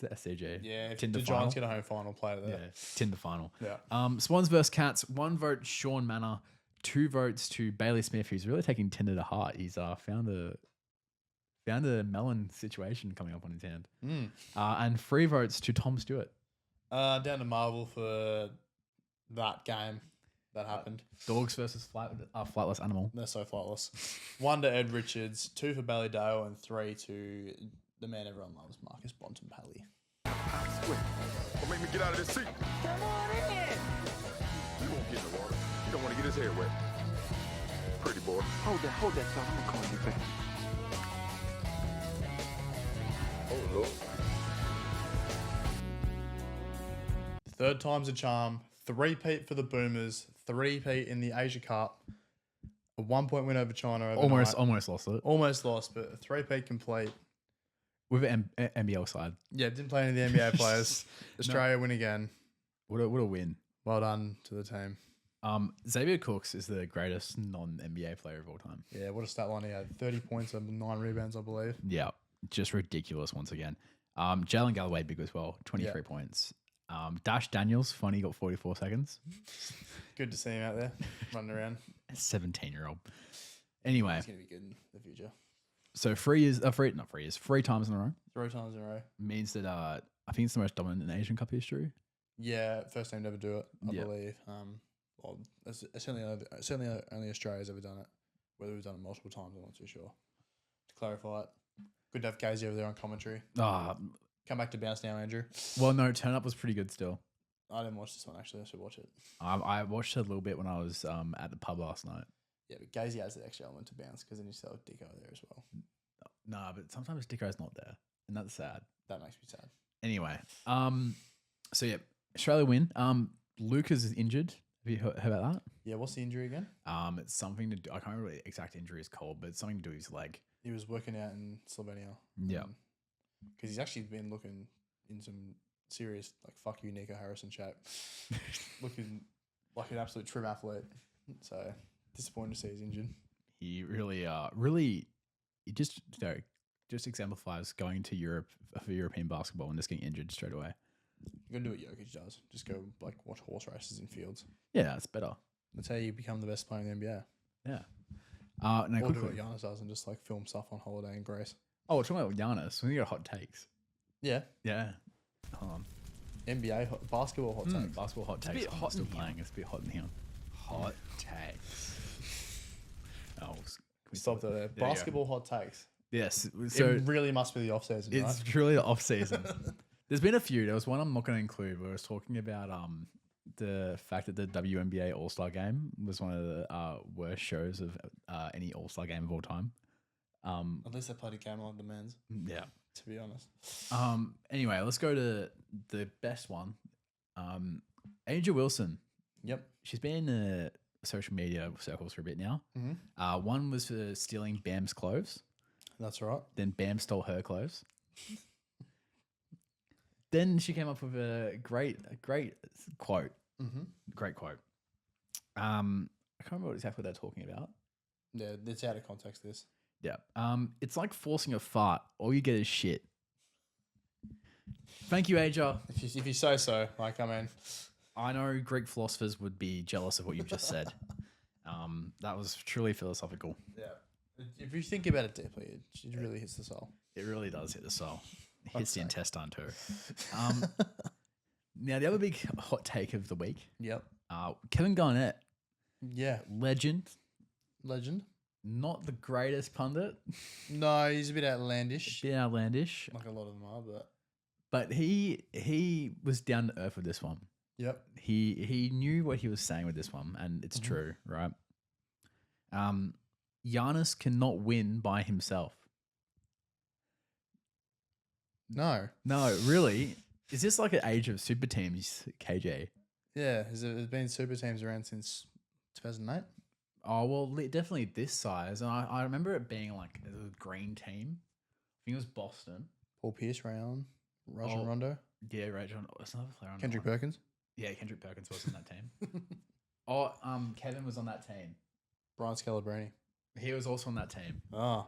SCG? Yeah, if Tinder the final? Giants get a home final player there. Yeah, Tinder final. Yeah. Swans versus Cats. 1 vote Sean Manor. 2 votes to Bailey Smith, who's really taking Tinder to heart. He's found a melon situation coming up on his hand. And 3 votes to Tom Stewart. Down to Marvel for that game that happened. Dogs versus flightless animal. They're so flightless. 1 to Ed Richards, 2 for Ballydale, and 3 to the man everyone loves, Marcus Bontempelli. Don't make me get out of this seat. Come on in. You won't get in the water. You don't want to get his hair wet. Pretty boy. Lord. Hold that, son. I'm gonna call you back. Oh, Lord. Third time's a charm. 3-peat for the Boomers. 3-peat in the Asia Cup. A 1-point win over China overnight. Almost lost it Almost lost, but a 3-peat complete. with an NBL side. Yeah, didn't play any of the NBA players. Australia win again. What a win. Well done to the team. Xavier Cooks is the greatest non-NBA player of all time. Yeah, what a stat line he had. 30 points and 9 rebounds, I believe. Yeah, just ridiculous once again. Jalen Galloway big as well, 23 points. Dash Daniels, funny, got 44 seconds. Good to see him out there running around. 17-year-old. Anyway, He's going to be good in the future. so 3 years, 3 times in a row 3 times in a row. means that I think it's the most dominant in Asian Cup history. Yeah, first team to ever do it, I Yeah. believe. Well, it's certainly only Australia's ever done it. Whether we've done it multiple times, I'm not too sure. To clarify it, good to have Casey over there on commentary. Come back to bounce now, Andrew. Well, no, Turn Up was pretty good still. I didn't watch this one actually. I should watch it. I watched it a little bit when I was at the pub last night. Yeah, but Gazy adds the extra element to bounce because then you still have Dicko there as well. Nah, but sometimes Dicko's not there, and that's sad. That makes me sad. Anyway, so yeah, Australia win. Lucas is injured. Have you heard about that? Yeah, what's the injury again? It's something to do. I can't remember what the exact injury is called, but it's something to do with his leg. He was working out in Slovenia. Yeah. Because he's actually been looking in some serious, like, fuck you, Nico Harrison shape. Looking like an absolute trim athlete. So, disappointed to see he's injured. He really, he just exemplifies going to Europe for European basketball and just getting injured straight away. You're going to do what Jokic does. Just go, like, watch horse races in fields. Yeah, that's better. That's how you become the best player in the NBA. Yeah. No, Or do quickly. what Giannis does and just, like, film stuff on holiday in Greece. Oh, we're talking about Giannis. We got hot takes. Yeah. Yeah. Hold on. NBA basketball hot takes. Basketball hot takes. bit hot Still in here. playing. It's a bit hot in here. Hot takes. Oh, Stop that there. you go. Basketball hot takes. Yes. So it really must be the off season, it's right? truly the off season. There's been a few. There was one I'm not going to include, where I was talking about the fact that the WNBA All Star Game was one of the worst shows of any All Star game of all time. At least they played a game like the men's, Yeah. to be honest. Anyway, let's go to the best one. Angel Wilson. Yep. She's been in social media circles for a bit now. Mm-hmm. One was for stealing Bam's clothes. That's right. Then Bam stole her clothes. Then she came up with a great quote. Mm-hmm. Great quote. I can't remember exactly what they're talking about. Yeah, it's out of context, this. Yeah. It's like forcing a fart. All you get is shit. Thank you, Aja. If you say so, like, I mean, I know Greek philosophers would be jealous of what you've just said. That was truly philosophical. yeah. If you think about it deeply, it really hits the soul. It really does hit the soul. It hits the Okay. intestine too. Now, the other big hot take of the week, Yep. Kevin Garnett, Yeah. legend, Legend. not the greatest pundit, No, he's a bit outlandish. bit outlandish, Like a lot of them are, but but he was down to earth with this one. yep. He knew what he was saying with this one, and it's true, right? Giannis cannot win by himself. No. No, really. Is this like an age of super teams, KJ? Yeah. There's been super teams around since 2008. Oh, well, definitely this size. And I remember it being like a green team. I think it was Boston. Paul Pierce, Ray Allen, Rajon Oh. Rondo, Yeah, right, John. What's another player on Kendrick that one? Perkins, Yeah, Kendrick Perkins was in that team. Kevin was on that team. Brian Scalabrine. He was also on that team. Oh.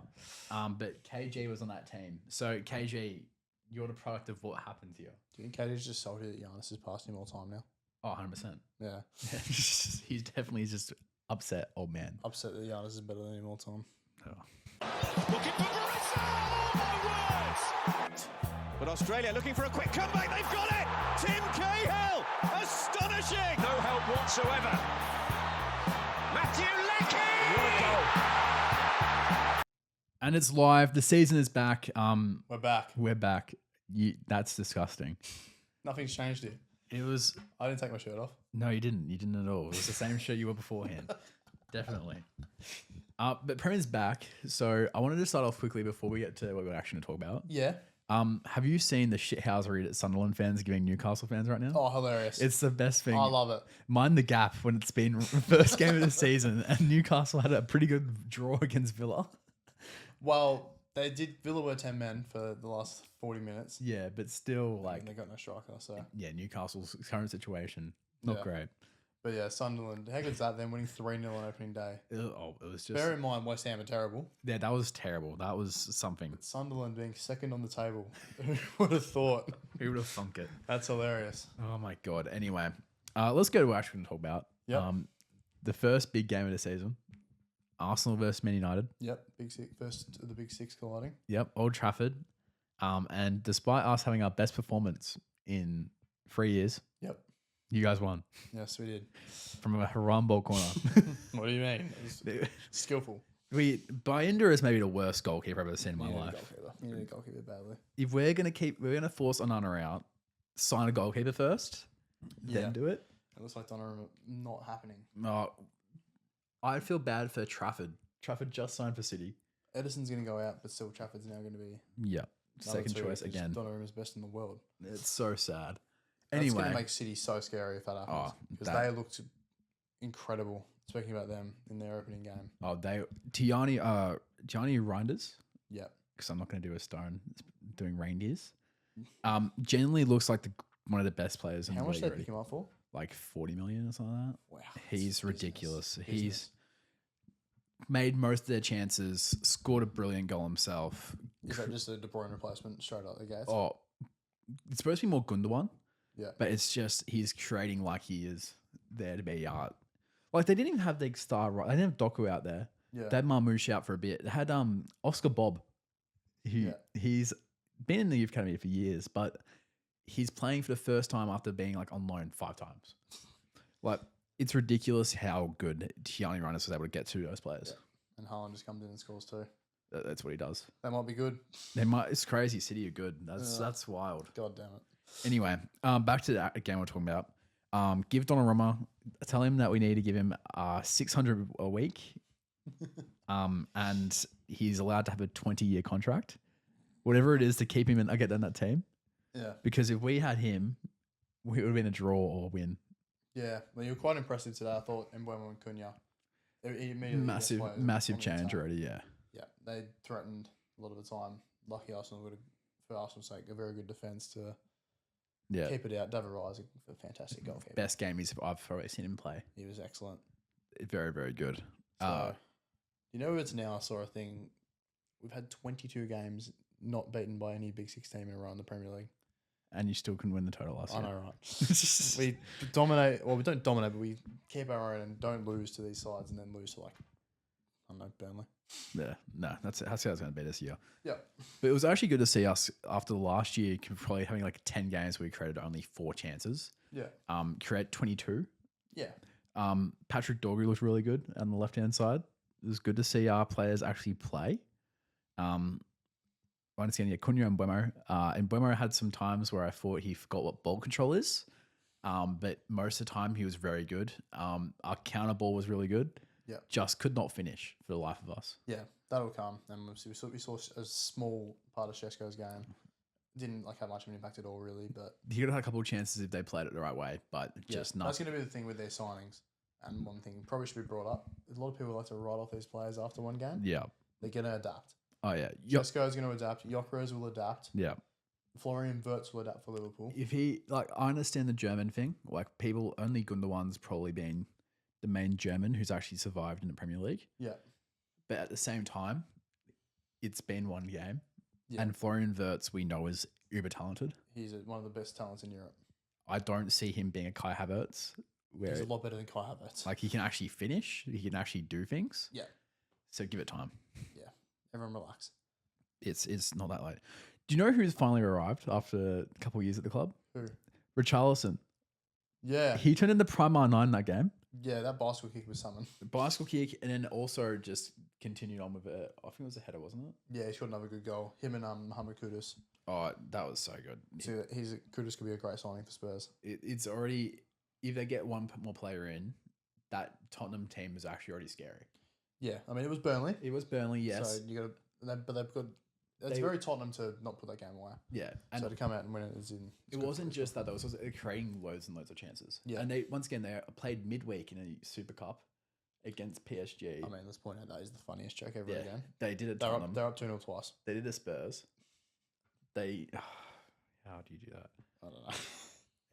But KG was on that team. So, KG, you're the product of what happened to you. Do you think KD's just salty that Giannis has passed him all time now? Oh, 100%. Yeah. He's definitely just upset old man. Upset that Giannis is better than him all time. Oh. Looking for Barissa! Oh, my words! But Australia looking for a quick comeback. They've got it! Tim Cahill! Astonishing! No help whatsoever. Matthew Leckie! What a goal. And it's live. The season is back. We're back. We're back. That's disgusting. Nothing's changed here. It was... I didn't take my shirt off. No, you didn't. You didn't at all. It was the same shirt you were beforehand. Definitely. But Premier's back, so I wanted to start off quickly before we get to what we're actually going to talk about. Yeah. Have you seen the shithousery that Sunderland fans are giving Newcastle fans right now? Oh, hilarious. It's the best thing. I love it. Mind the gap when it's been first game of the season and Newcastle had a pretty good draw against Villa. Well, Villa were 10 men for the last 40 minutes. Yeah, but still, And they got no striker, so. yeah, Newcastle's current situation, not great. But yeah, Sunderland. How good's that then, winning 3-0 on opening day? It was just... Bear in mind, West Ham are terrible. Yeah, that was terrible. That was something. Sunderland being second on the table. Who would have thought? Who would have thunk it? That's hilarious. Oh my God. Anyway, let's go to what we're actually going to talk about. Yep. The first big game of the season. Arsenal versus Man United. Yep, Big Six, first of the Big Six colliding. Yep, Old Trafford. And despite us having our best performance in 3 years, Yep. you guys won Yes, we did. from a Haram ball corner. What do you mean? It was skillful. Binder is maybe the worst goalkeeper I've ever seen in my You need a life. goalkeeper. You need a goalkeeper badly. If we're gonna force Onana out, sign a goalkeeper first, Yeah. then do it. It looks like Donnarumma not happening. I feel bad for Trafford. Trafford just signed for City. Edison's going to go out, but still Trafford's now going to be Yeah, number second 2 choice because again. Donnarumma's best in the world. It's so sad. That's going Anyway, to make City so scary if that happens. Because they looked incredible. Speaking about them in their opening game. Tiani Reinders. Yep. Because I'm not going to do a stone doing reindeers. Generally looks like one of the best players in How the much league did they already. pick him up for? Like 40 million or something like that. Wow. He's that's ridiculous. business. He's made most of their chances, scored a brilliant goal himself. Is that just a De Bruyne replacement straight out the gates? Oh, it's supposed to be more Gundogan, Yeah. but it's just he's creating like he is there to be art. Like they didn't even have the star right. They didn't have Doku out there. Yeah. They had Marmouche out for a bit. They had Oscar Bob. He's been in the youth academy for years, but he's playing for the first time after being like on loan 5 times. Like it's ridiculous how good Tiani Reinders was able to get to those players. Yeah. And Haaland just comes in and scores too. That's what he does. That might be good. It's crazy. City are good. That's wild. God damn it. Anyway, back to the game we're talking about. Give Donnarumma, tell him that we need to give him 600 a week, and he's allowed to have a 20-year contract, whatever it is to keep him and get in that team. Yeah. Because if we had him, we would have been a draw or win. Yeah. Well, you were quite impressive today. I thought Mbeumo and Cunha. He immediately Massive on the change attack. already. Yeah. Yeah. They threatened a lot of the time. Lucky Arsenal would have, for Arsenal's sake, a very good defence to keep it out. David Raya is a fantastic goalkeeper. Best game I've probably seen him play. He was excellent. Very, very good. So, you know, it's now I saw a thing. We've had 22 games not beaten by any Big Six team in a row in the Premier League. And you still couldn't win the title last year. I know, right? We dominate. Well, we don't dominate, but we keep our own and don't lose to these sides, and then lose to I don't know, Burnley. Yeah, no, that's how it's going to be this year. Yeah. But it was actually good to see us after the last year, probably having like 10 games where we created only 4 chances. Yeah. Create 22. Yeah. Patrick Dorgu looked really good on the left-hand side. It was good to see our players actually play. Once again, Cunha and Mbeumo. And Mbeumo had some times where I thought he forgot what ball control is. But most of the time he was very good. Our counter ball was really good. Yeah. Just could not finish for the life of us. Yeah, that'll come. And we saw a small part of Šeško's game. Didn't have much of an impact at all, really. But He could have had a couple of chances if they played it the right way, but just not. That's going to be the thing with their signings. And one thing probably should be brought up. A lot of people like to write off these players after one game. Yeah. They're going to adapt. Oh, yeah. Šeško's going to adapt. Jokros will adapt. Yeah. Florian Wirtz will adapt for Liverpool. If he, I understand the German thing. People, only Gundogan's probably been the main German who's actually survived in the Premier League. Yeah. But at the same time, it's been one game. Yeah. And Florian Wirtz, we know, is uber talented. He's one of the best talents in Europe. I don't see him being a Kai Havertz. Where He's a lot better than Kai Havertz. he can actually finish. He can actually do things. Yeah. So give it time. Yeah. Everyone relax. It's not that late. Do you know who's finally arrived after a couple of years at the club? Who? Richarlison. Yeah. He turned into Prime R9 in that game. Yeah, that bicycle kick was something. The bicycle kick, and then also just continued on with it. I think it was a header, wasn't it? Yeah, he's got another good goal. Him and Mohamed Kudus. Oh, that was so good. So Kudus could be a great signing for Spurs. It's already, if they get one more player in, that Tottenham team was actually already scary. Yeah, I mean it was Burnley. It was Burnley, yes. So you got to, but they've got. It's They- very Tottenham to not put that game away. Yeah, and So to come out and win it is in. it wasn't just that; though. It was also creating loads and loads of chances. Yeah. and they they played midweek in a Super Cup against PSG. I mean, let's point out that is the funniest joke ever yeah, again. they did it. They're up 2-0 twice. They did a Spurs. They how do you do that? I don't know.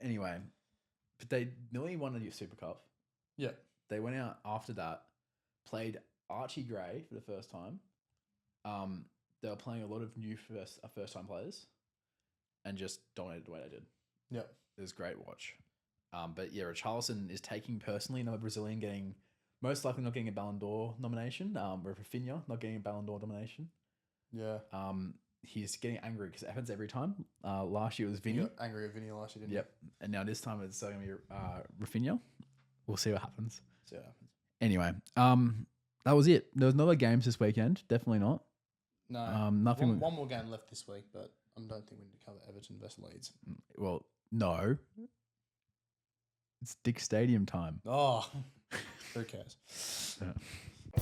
Anyway, but they nearly won the Super Cup. Yeah. They went out after that, played Archie Gray for the first time. They were playing a lot of new first time players, and just dominated the way they did. Yep. It was a great watch. But yeah, Richarlison is taking personally another Brazilian getting most likely not getting a Ballon d'Or nomination. Or Rafinha not getting a Ballon d'Or nomination. Yeah. He's getting angry because it happens every time. Last year it was You Vinny. got angry at Vinny last year, didn't Yep. And now this time it's going to be Rafinha. We'll see what happens. you? See what happens. Anyway, that was it. There was no other games this weekend. Definitely not. No. Nothing. One more game left this week, but I don't think we need to cover Everton versus Leeds. Well, no. It's Dick Stadium time. Oh, who cares?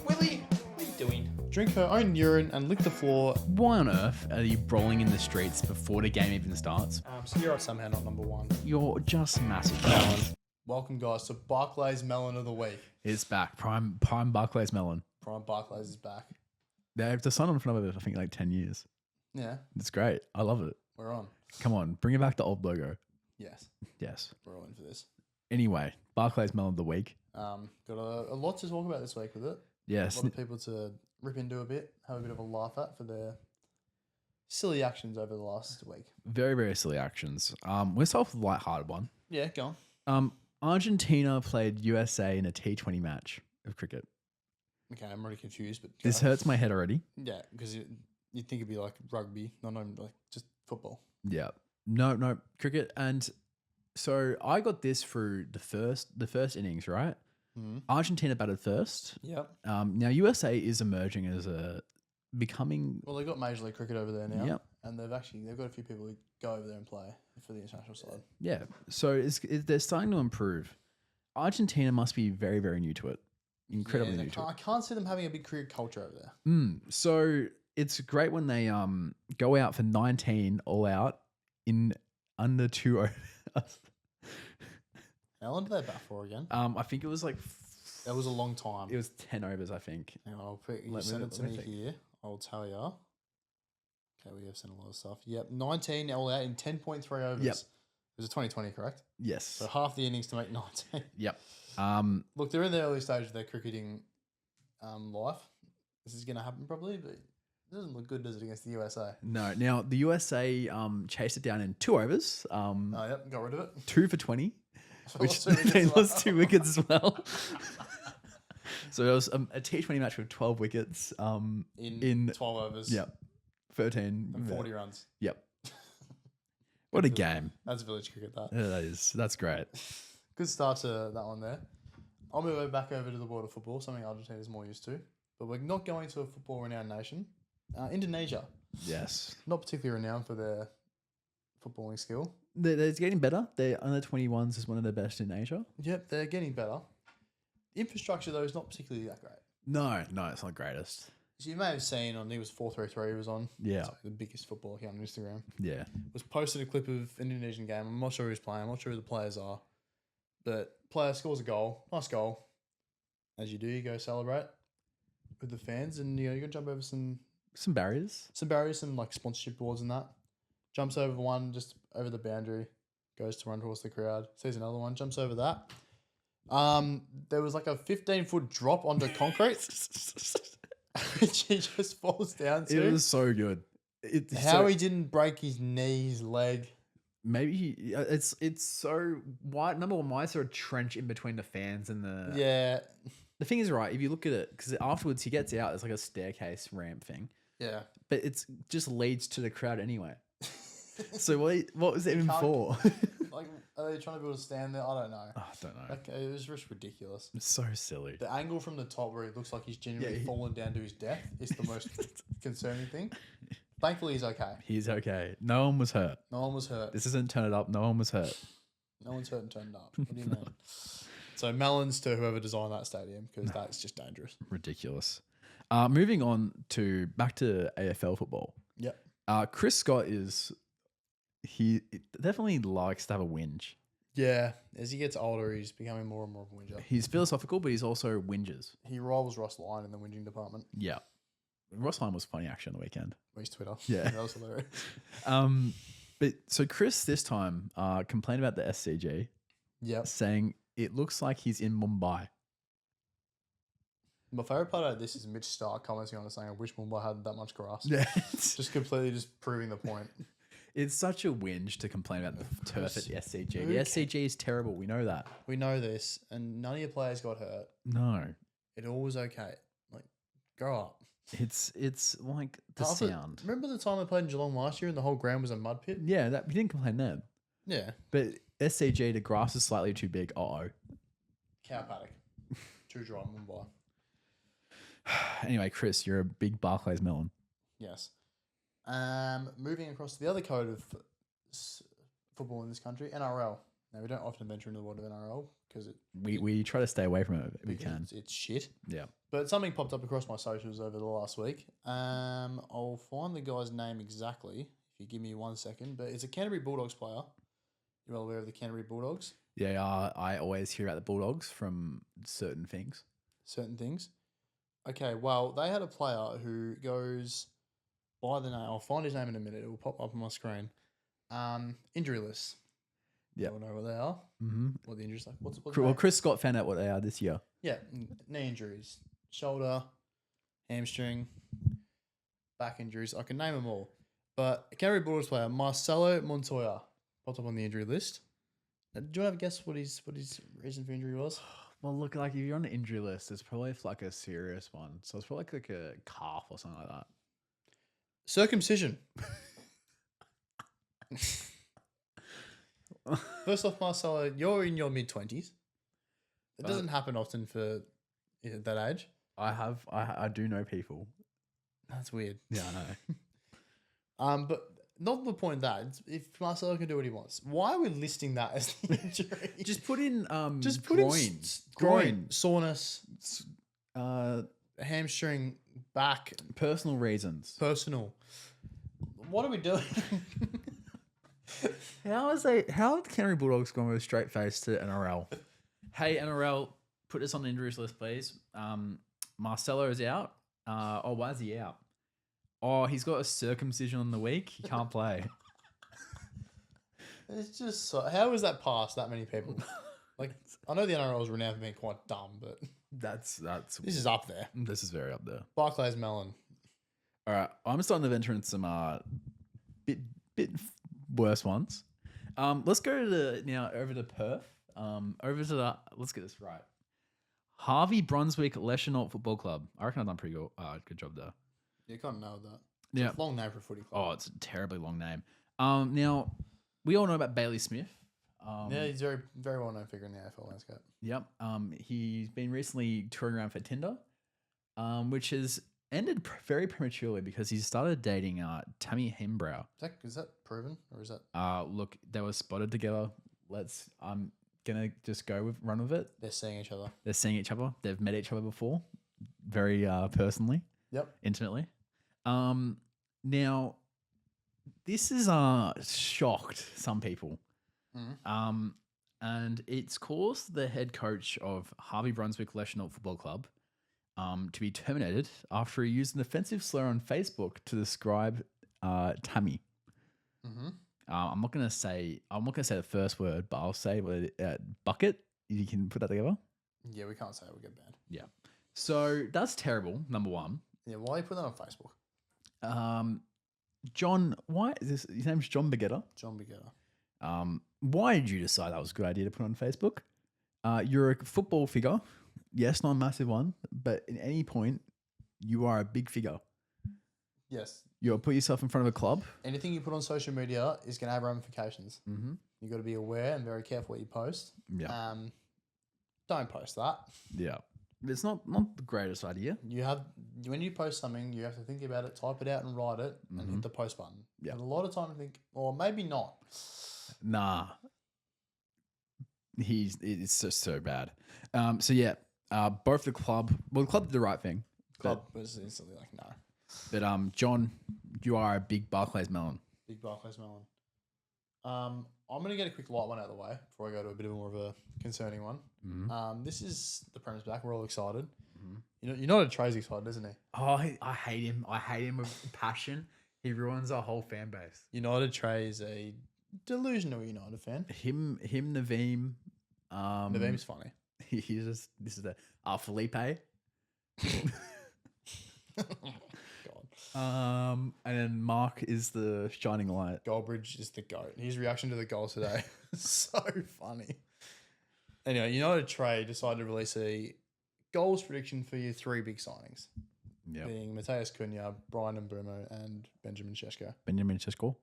Willie, what are you doing? Drink her own urine and lick the floor. Why on earth are you brawling in the streets before the game even starts? So you're somehow not number one. You're just massive. Welcome, guys, to Barclays Melon of the Week. It's back. Prime Barclays Melon. Prime Barclays is back. They've just signed on for another, I think, like 10 years. Yeah, It's great. I love it. we're on. Come on, bring it back the old logo. Yes, Yes. we're all in for this. Anyway, Barclays Melon of the Week. Got a lot to talk about this week with it. Yes. A lot of people to rip into a bit, have a bit of a laugh at for their silly actions over the last week. Very, very silly actions. We'll start with a lighthearted one. Yeah, go on. Argentina played USA in a T20 match of cricket. Okay, I'm already confused, but This hurts my head already. Yeah, because you'd think it'd be like rugby, not like just football. Yeah. No, cricket. And so I got this through the first innings, right? Mm-hmm. Argentina batted first. Yep. Now USA is emerging as becoming. Well, they've got Major League Cricket over there now. Yep. And they've got a few people who go over there and play for the international side. Yeah. So they're starting to improve. Argentina must be very, very new to it. Incredibly new to it. I can't see them having a big cricket culture over there. So it's great when they go out for 19 all out in under 2 overs. How long did they bat for again? I think it was like That was a long time. it was 10 overs, I think. Hang on, I'll put, you Let me- send it to let me me think. here. I'll tell you. Okay, we have sent a lot of stuff. Yep, 19 all out in 10.3 overs. Yep. It was a 2020, correct? Yes. So half the innings to make 19. Yep. Look, they're in the early stage of their cricketing life. This is going to happen probably, but it doesn't look good, does it, against the USA? No. Now the USA chased it down in 2 overs. Oh, yep, got rid of it. 2 for 20, which Lost 2 wickets they as well. lost 2 wickets as well. So it was a T20 match with 12 wickets. In 12 overs. Yep. 13 And 40 runs. Yep. What a game. That's village cricket, that. That's great. Good start to that one there. I'll move back over to the world of football, something Argentina is more used to. But we're not going to a football renowned nation. Indonesia. Yes. Not particularly renowned for their footballing skill. They're getting better. Their under 21s is one of the best in Asia. Yep, they're getting better. Infrastructure, though, is not particularly that great. No, it's not greatest. So you may have seen on, I think it was 433 he was on. Yeah. So the biggest football account on Instagram. Yeah. Was posted a clip of an Indonesian game. I'm not sure who's playing. I'm not sure who the players are. But player scores a goal. Nice goal. As you do, you go celebrate with the fans, and you can jump over some barriers. Some barriers, some like sponsorship boards and that. Jumps over one, just over the boundary, goes to run towards the crowd. Sees another one, jumps over that. There was like a 15-foot drop onto concrete, which he just falls down to. It was so good. How he didn't break his knee, his leg. Maybe it's so wide. Number one, why is there a trench in between the fans and the? Yeah. The thing is, right, if you look at it, because afterwards he gets out, it's like a staircase ramp thing. Yeah. But it's just leads to the crowd anyway. So what was it even Can't- for? Like, are they trying to build a stand there? I don't know. I don't know. Like, it was just ridiculous. It's so silly. The angle from the top where it looks like he's genuinely Yeah. fallen down to his death is the most concerning thing. Thankfully, he's okay. He's okay. No one was hurt. No one was hurt. This isn't Turn It Up. No one was hurt. No one's hurt and turned up. What do you mean? So melons to whoever designed that stadium because that's just dangerous. Ridiculous. Moving on to back to AFL football. Yep. Chris Scott he definitely likes to have a whinge. Yeah, as he gets older, he's becoming more and more of a whinger. He's philosophical, but he's also whinges. He rivals Ross Lyon in the whinging department. Yeah. Ross Lyon was funny actually on the weekend. His Twitter. Yeah. That was hilarious. But so Chris this time complained about the SCG, saying it looks like he's in Mumbai. My favourite part of this is Mitch Stark commenting on it saying, I wish Mumbai had that much grass. Yeah. Just completely just proving the point. It's such a whinge to complain about the turf at the SCG. The SCG is terrible. We know that. We know this, and none of your players got hurt. No. It all was okay. Like, grow up. It's like the sound. Remember the time I played in Geelong last year and the whole ground was a mud pit? Yeah, we didn't complain then. Yeah. But SCG, the grass is slightly too big. Uh-oh. Cow paddock. Too dry, Mumbai. Anyway, Chris, you're a big Barclays melon. Yes. Moving across to the other code of football in this country, NRL. Now, we don't often venture into the world of NRL because we try to stay away from it if we can. It's shit. Yeah. But something popped up across my socials over the last week. I'll find the guy's name exactly if you give me 1 second. But it's a Canterbury Bulldogs player. You're well aware of the Canterbury Bulldogs? Yeah, I always hear about the Bulldogs from certain things. Certain things. Okay, well, they had a player who goes by the name. I'll find his name in a minute. It will pop up on my screen. Injury list. Yeah. You all know what they are? Mm-hmm. What the injuries like? What's Well, Chris Scott found out what they are this year. Yeah, knee injuries, shoulder, hamstring, back injuries. I can name them all. But a Canterbury Bulldogs player, Marcelo Montoya, popped up on the injury list. Do you want to have a guess what his reason for injury was? Well, look, like if you're on the injury list, it's probably like a serious one. So it's probably like a calf or something like that. Circumcision. First off, Marcelo, you're in your mid-20s. It doesn't happen often for that age. I do know people. That's weird. Yeah, I know. But not the point that if Marcelo can do what he wants, why are we listing that as the injury? Just put in groin, soreness, uh, hamstring, back, personal reasons. personal. What are we doing? How are the Canterbury Bulldogs going with a straight face to NRL? Hey, NRL, put us on the injuries list, please. Marcelo is out. Why is he out? Oh, he's got a circumcision on the week. He can't play. It's just so, how is that past that many people? Like, I know the NRL is renowned for being quite dumb, but That's this is up there. This is very up there. Barclays melon. All right, I'm starting to venture into some bit worse ones. Let's go over to Perth. Let's get this right. Harvey Brunswick Leschenault Football Club. I reckon I've done pretty good job there. You can't know that. Yeah. It's a long name for a footy club. Oh, it's a terribly long name. Now, we all know about Bailey Smith. Yeah, he's very, very well known figure in the AFL landscape. Yep. He's been recently touring around for Tinder, which has ended very prematurely because he started dating Tammy Hembrow. Is that proven or is that? Look, they were spotted together. I'm gonna just run with it. They're seeing each other. They're seeing each other. They've met each other before, very personally. Yep. Intimately. Now, this has shocked some people. Mm-hmm. And it's caused the head coach of Harvey Brunswick Leschenault Football Club to be terminated after he used an offensive slur on Facebook to describe Tammy. Mm-hmm. I'm not gonna say the first word, but I'll say bucket. You can put that together. Yeah, we can't say it. We'll get banned. Yeah. So that's terrible. Number one. Yeah, why you put that on Facebook? John, why is this? His name's John Begetta. John Begetta. Why did you decide that was a good idea to put on Facebook? You're a football figure. Yes, not a massive one, but at any point, you are a big figure. Yes. You'll put yourself in front of a club. Anything you put on social media is going to have ramifications. Mm-hmm. You've got to be aware and very careful what you post. Yeah. Don't post that. Yeah. It's not the greatest idea. When you post something, you have to think about it, type it out and write it and hit the post button. Yeah. But a lot of time I think, or maybe not. Nah. It's just so bad. So yeah, both the club did the right thing. Club was instantly like, no. But John, you are a big Barclays melon. Big Barclays melon. I'm going to get a quick light one out of the way before I go to a bit more of a concerning one. This is the Prem's back. We're all excited. You know Trey's excited, isn't he? Oh, I hate him. I hate him with passion. He ruins our whole fan base. United Trey is a delusional United fan. Him, Naveem. Naveem's funny. He's just this is the Felipe. God. And then Mark is the shining light. Goldbridge is the GOAT. His reaction to the goal today so funny. Anyway, United Trey decided to release a goals prediction for your 3 big signings. Yeah. Being Mateus Cunha, Brian Mbeumo, and Benjamin Šeško. Benjamin Šeško.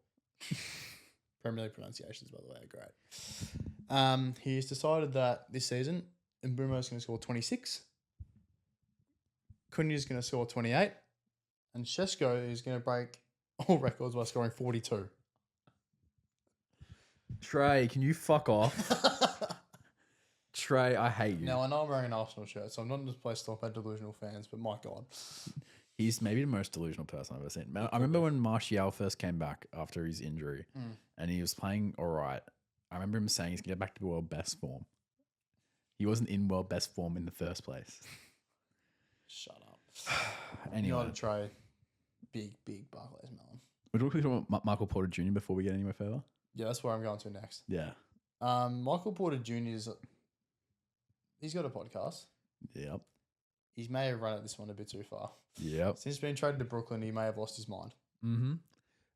Premier League pronunciations, by the way, are great. He's decided that this season, Mbeumo is going to score 26. Cunha is going to score 28. And Šeško is going to break all records by scoring 42. Trey, can you fuck off? Trey, I hate you. Now, I know I'm wearing an Arsenal shirt, so I'm not in this place to talk about delusional fans, but my God. He's maybe the most delusional person I've ever seen. I remember when Martial first came back after his injury and he was playing all right. I remember him saying he's going to get back to world best form. He wasn't in world best form in the first place. Shut up. Anyway. United Trey, big Barclays melon. We're talking about Michael Porter Jr. before we get anywhere further. Yeah, that's where I'm going to next. Yeah. Michael Porter Jr. He's got a podcast. Yep. He may have run at this one a bit too far. Yep. Since being traded to Brooklyn, he may have lost his mind. Mm-hmm.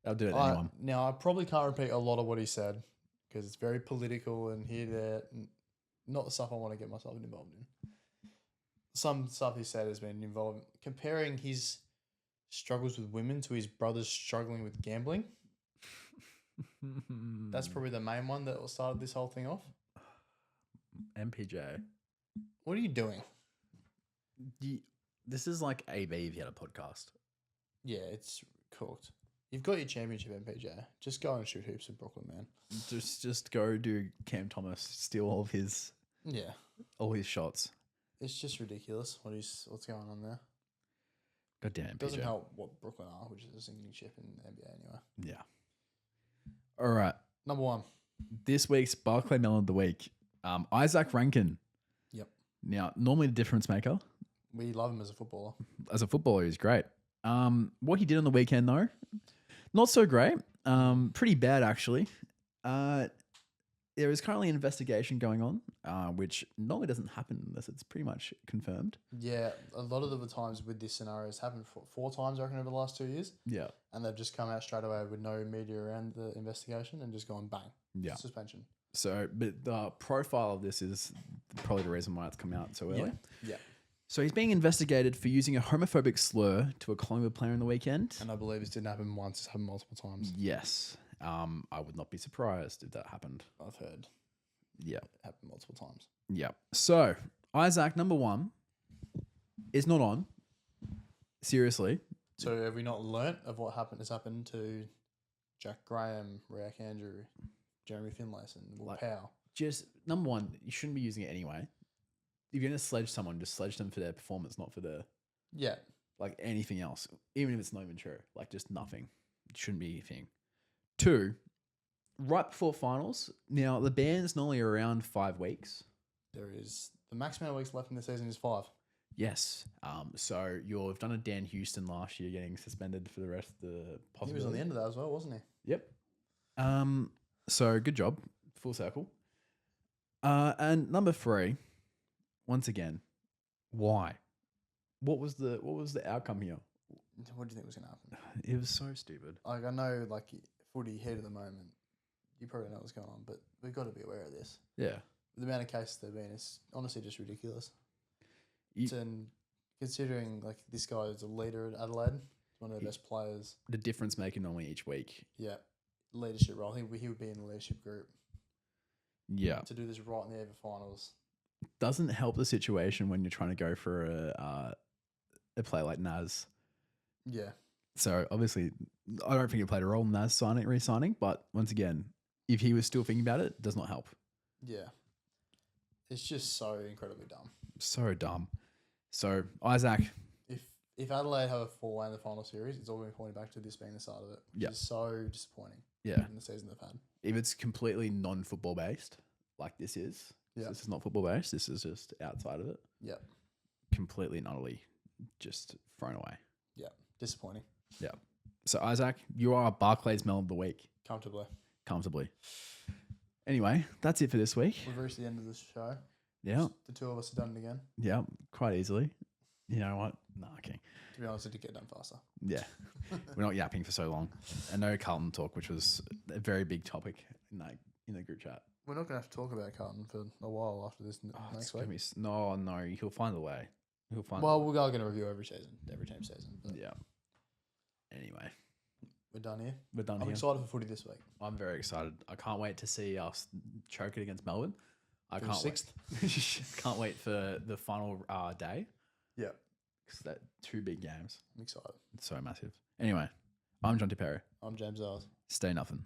I'll do it to anyone. Now, I probably can't repeat a lot of what he said because it's very political and here, there, and not the stuff I want to get myself involved in. Some stuff he said has been involved comparing his struggles with women to his brothers struggling with gambling. That's probably the main one that started this whole thing off. MPJ. What are you doing? This is like AB if you had a podcast. Yeah, it's cooked. You've got your championship, MPJ. Just go and shoot hoops in Brooklyn, man. Just go do Cam Thomas, steal all his shots. It's just ridiculous what's going on there. God damn, It doesn't help what Brooklyn are, which is a sinking ship in the NBA anyway. Yeah. All right. Number 1. This week's Barclay Melon of the Week. Isaac Rankin. Yep. Now, normally the difference maker. We love him as a footballer. As a footballer, he's great. What he did on the weekend, though, not so great. Pretty bad, actually. There is currently an investigation going on, which normally doesn't happen unless it's pretty much confirmed. Yeah, a lot of the times with this scenario, it's happened 4 times, I reckon, over the last 2 years. Yeah. And they've just come out straight away with no media around the investigation and just gone bang. Yeah. Suspension. So, but the profile of this is probably the reason why it's come out so early. Yeah. So he's being investigated for using a homophobic slur to a Collingwood player on the weekend. And I believe this didn't happen once, it's happened multiple times. Yes. I would not be surprised if that happened. I've heard. Yeah. It happened multiple times. Yeah. So, Isaac, number 1, is not on. Seriously. So have we not learnt of what has happened to Jack Graham, Riak Andrew, Jeremy Finlayson, Will Powell? Just, number 1, you shouldn't be using it anyway. If you're going to sledge someone, just sledge them for their performance, not for their... Yeah. Like anything else. Even if it's not even true. Like just nothing. It shouldn't be anything. 2, right before finals. Now, the ban's normally around 5 weeks. There is... The max amount of weeks left in the season is 5. Yes. So you've done a Dan Houston last year getting suspended for the rest of the possibility. He was on the end of that as well, wasn't he? Yep. So good job. Full circle. And number 3, once again, why? What was the outcome here? What do you think was going to happen? It was so stupid. Like, I know, like, footy head at the moment, you probably know what's going on, but we've got to be aware of this. Yeah. The amount of cases there have been is honestly just ridiculous. You, and considering, like, this guy is a leader at Adelaide, one of the best players. The difference maker normally each week. Yeah. Leadership role. I think he would be in the leadership group. Yeah. To do this right in the EVA finals. Doesn't help the situation when you're trying to go for a player like Naz. Yeah. So obviously, I don't think it played a role in Naz re-signing. But once again, if he was still thinking about it, it does not help. Yeah. It's just so incredibly dumb. So dumb. So, Isaac, If Adelaide have a 4-way in the final series, it's all going to be pointing back to this being the start of it, which Yeah. is so disappointing. Yeah. In the season they've had. if it's completely non-football based, like this is, Yeah. this is not football based, this is just outside of it, Yep. completely and utterly just thrown away. Yeah. Disappointing. Yeah. So, Isaac, you are Barclays Melon of the Week, Comfortably. Anyway, that's it for this week. We've reached the end of this show. Yeah. The two of us have done it again. Yeah. Quite easily. You know what? No, okay. To be honest, it did get done faster. Yeah. We're not yapping for so long. And no Carlton talk, which was a very big topic in the group chat. We're not going to have to talk about Carlton for a while after this next week. No, he'll find a way. He'll find. Well, we're going to review every season, every team season. But Yeah. Anyway, we're done here. we're done I'm here. excited for footy this week. I'm very excited. I can't wait to see us choke it against Melbourne. I Finish can't wait. Can't wait for the final day Yeah, because that 2 big games. I'm excited. It's so massive. Anyway, I'm John Perry. I'm James Eyles. Stay nothing.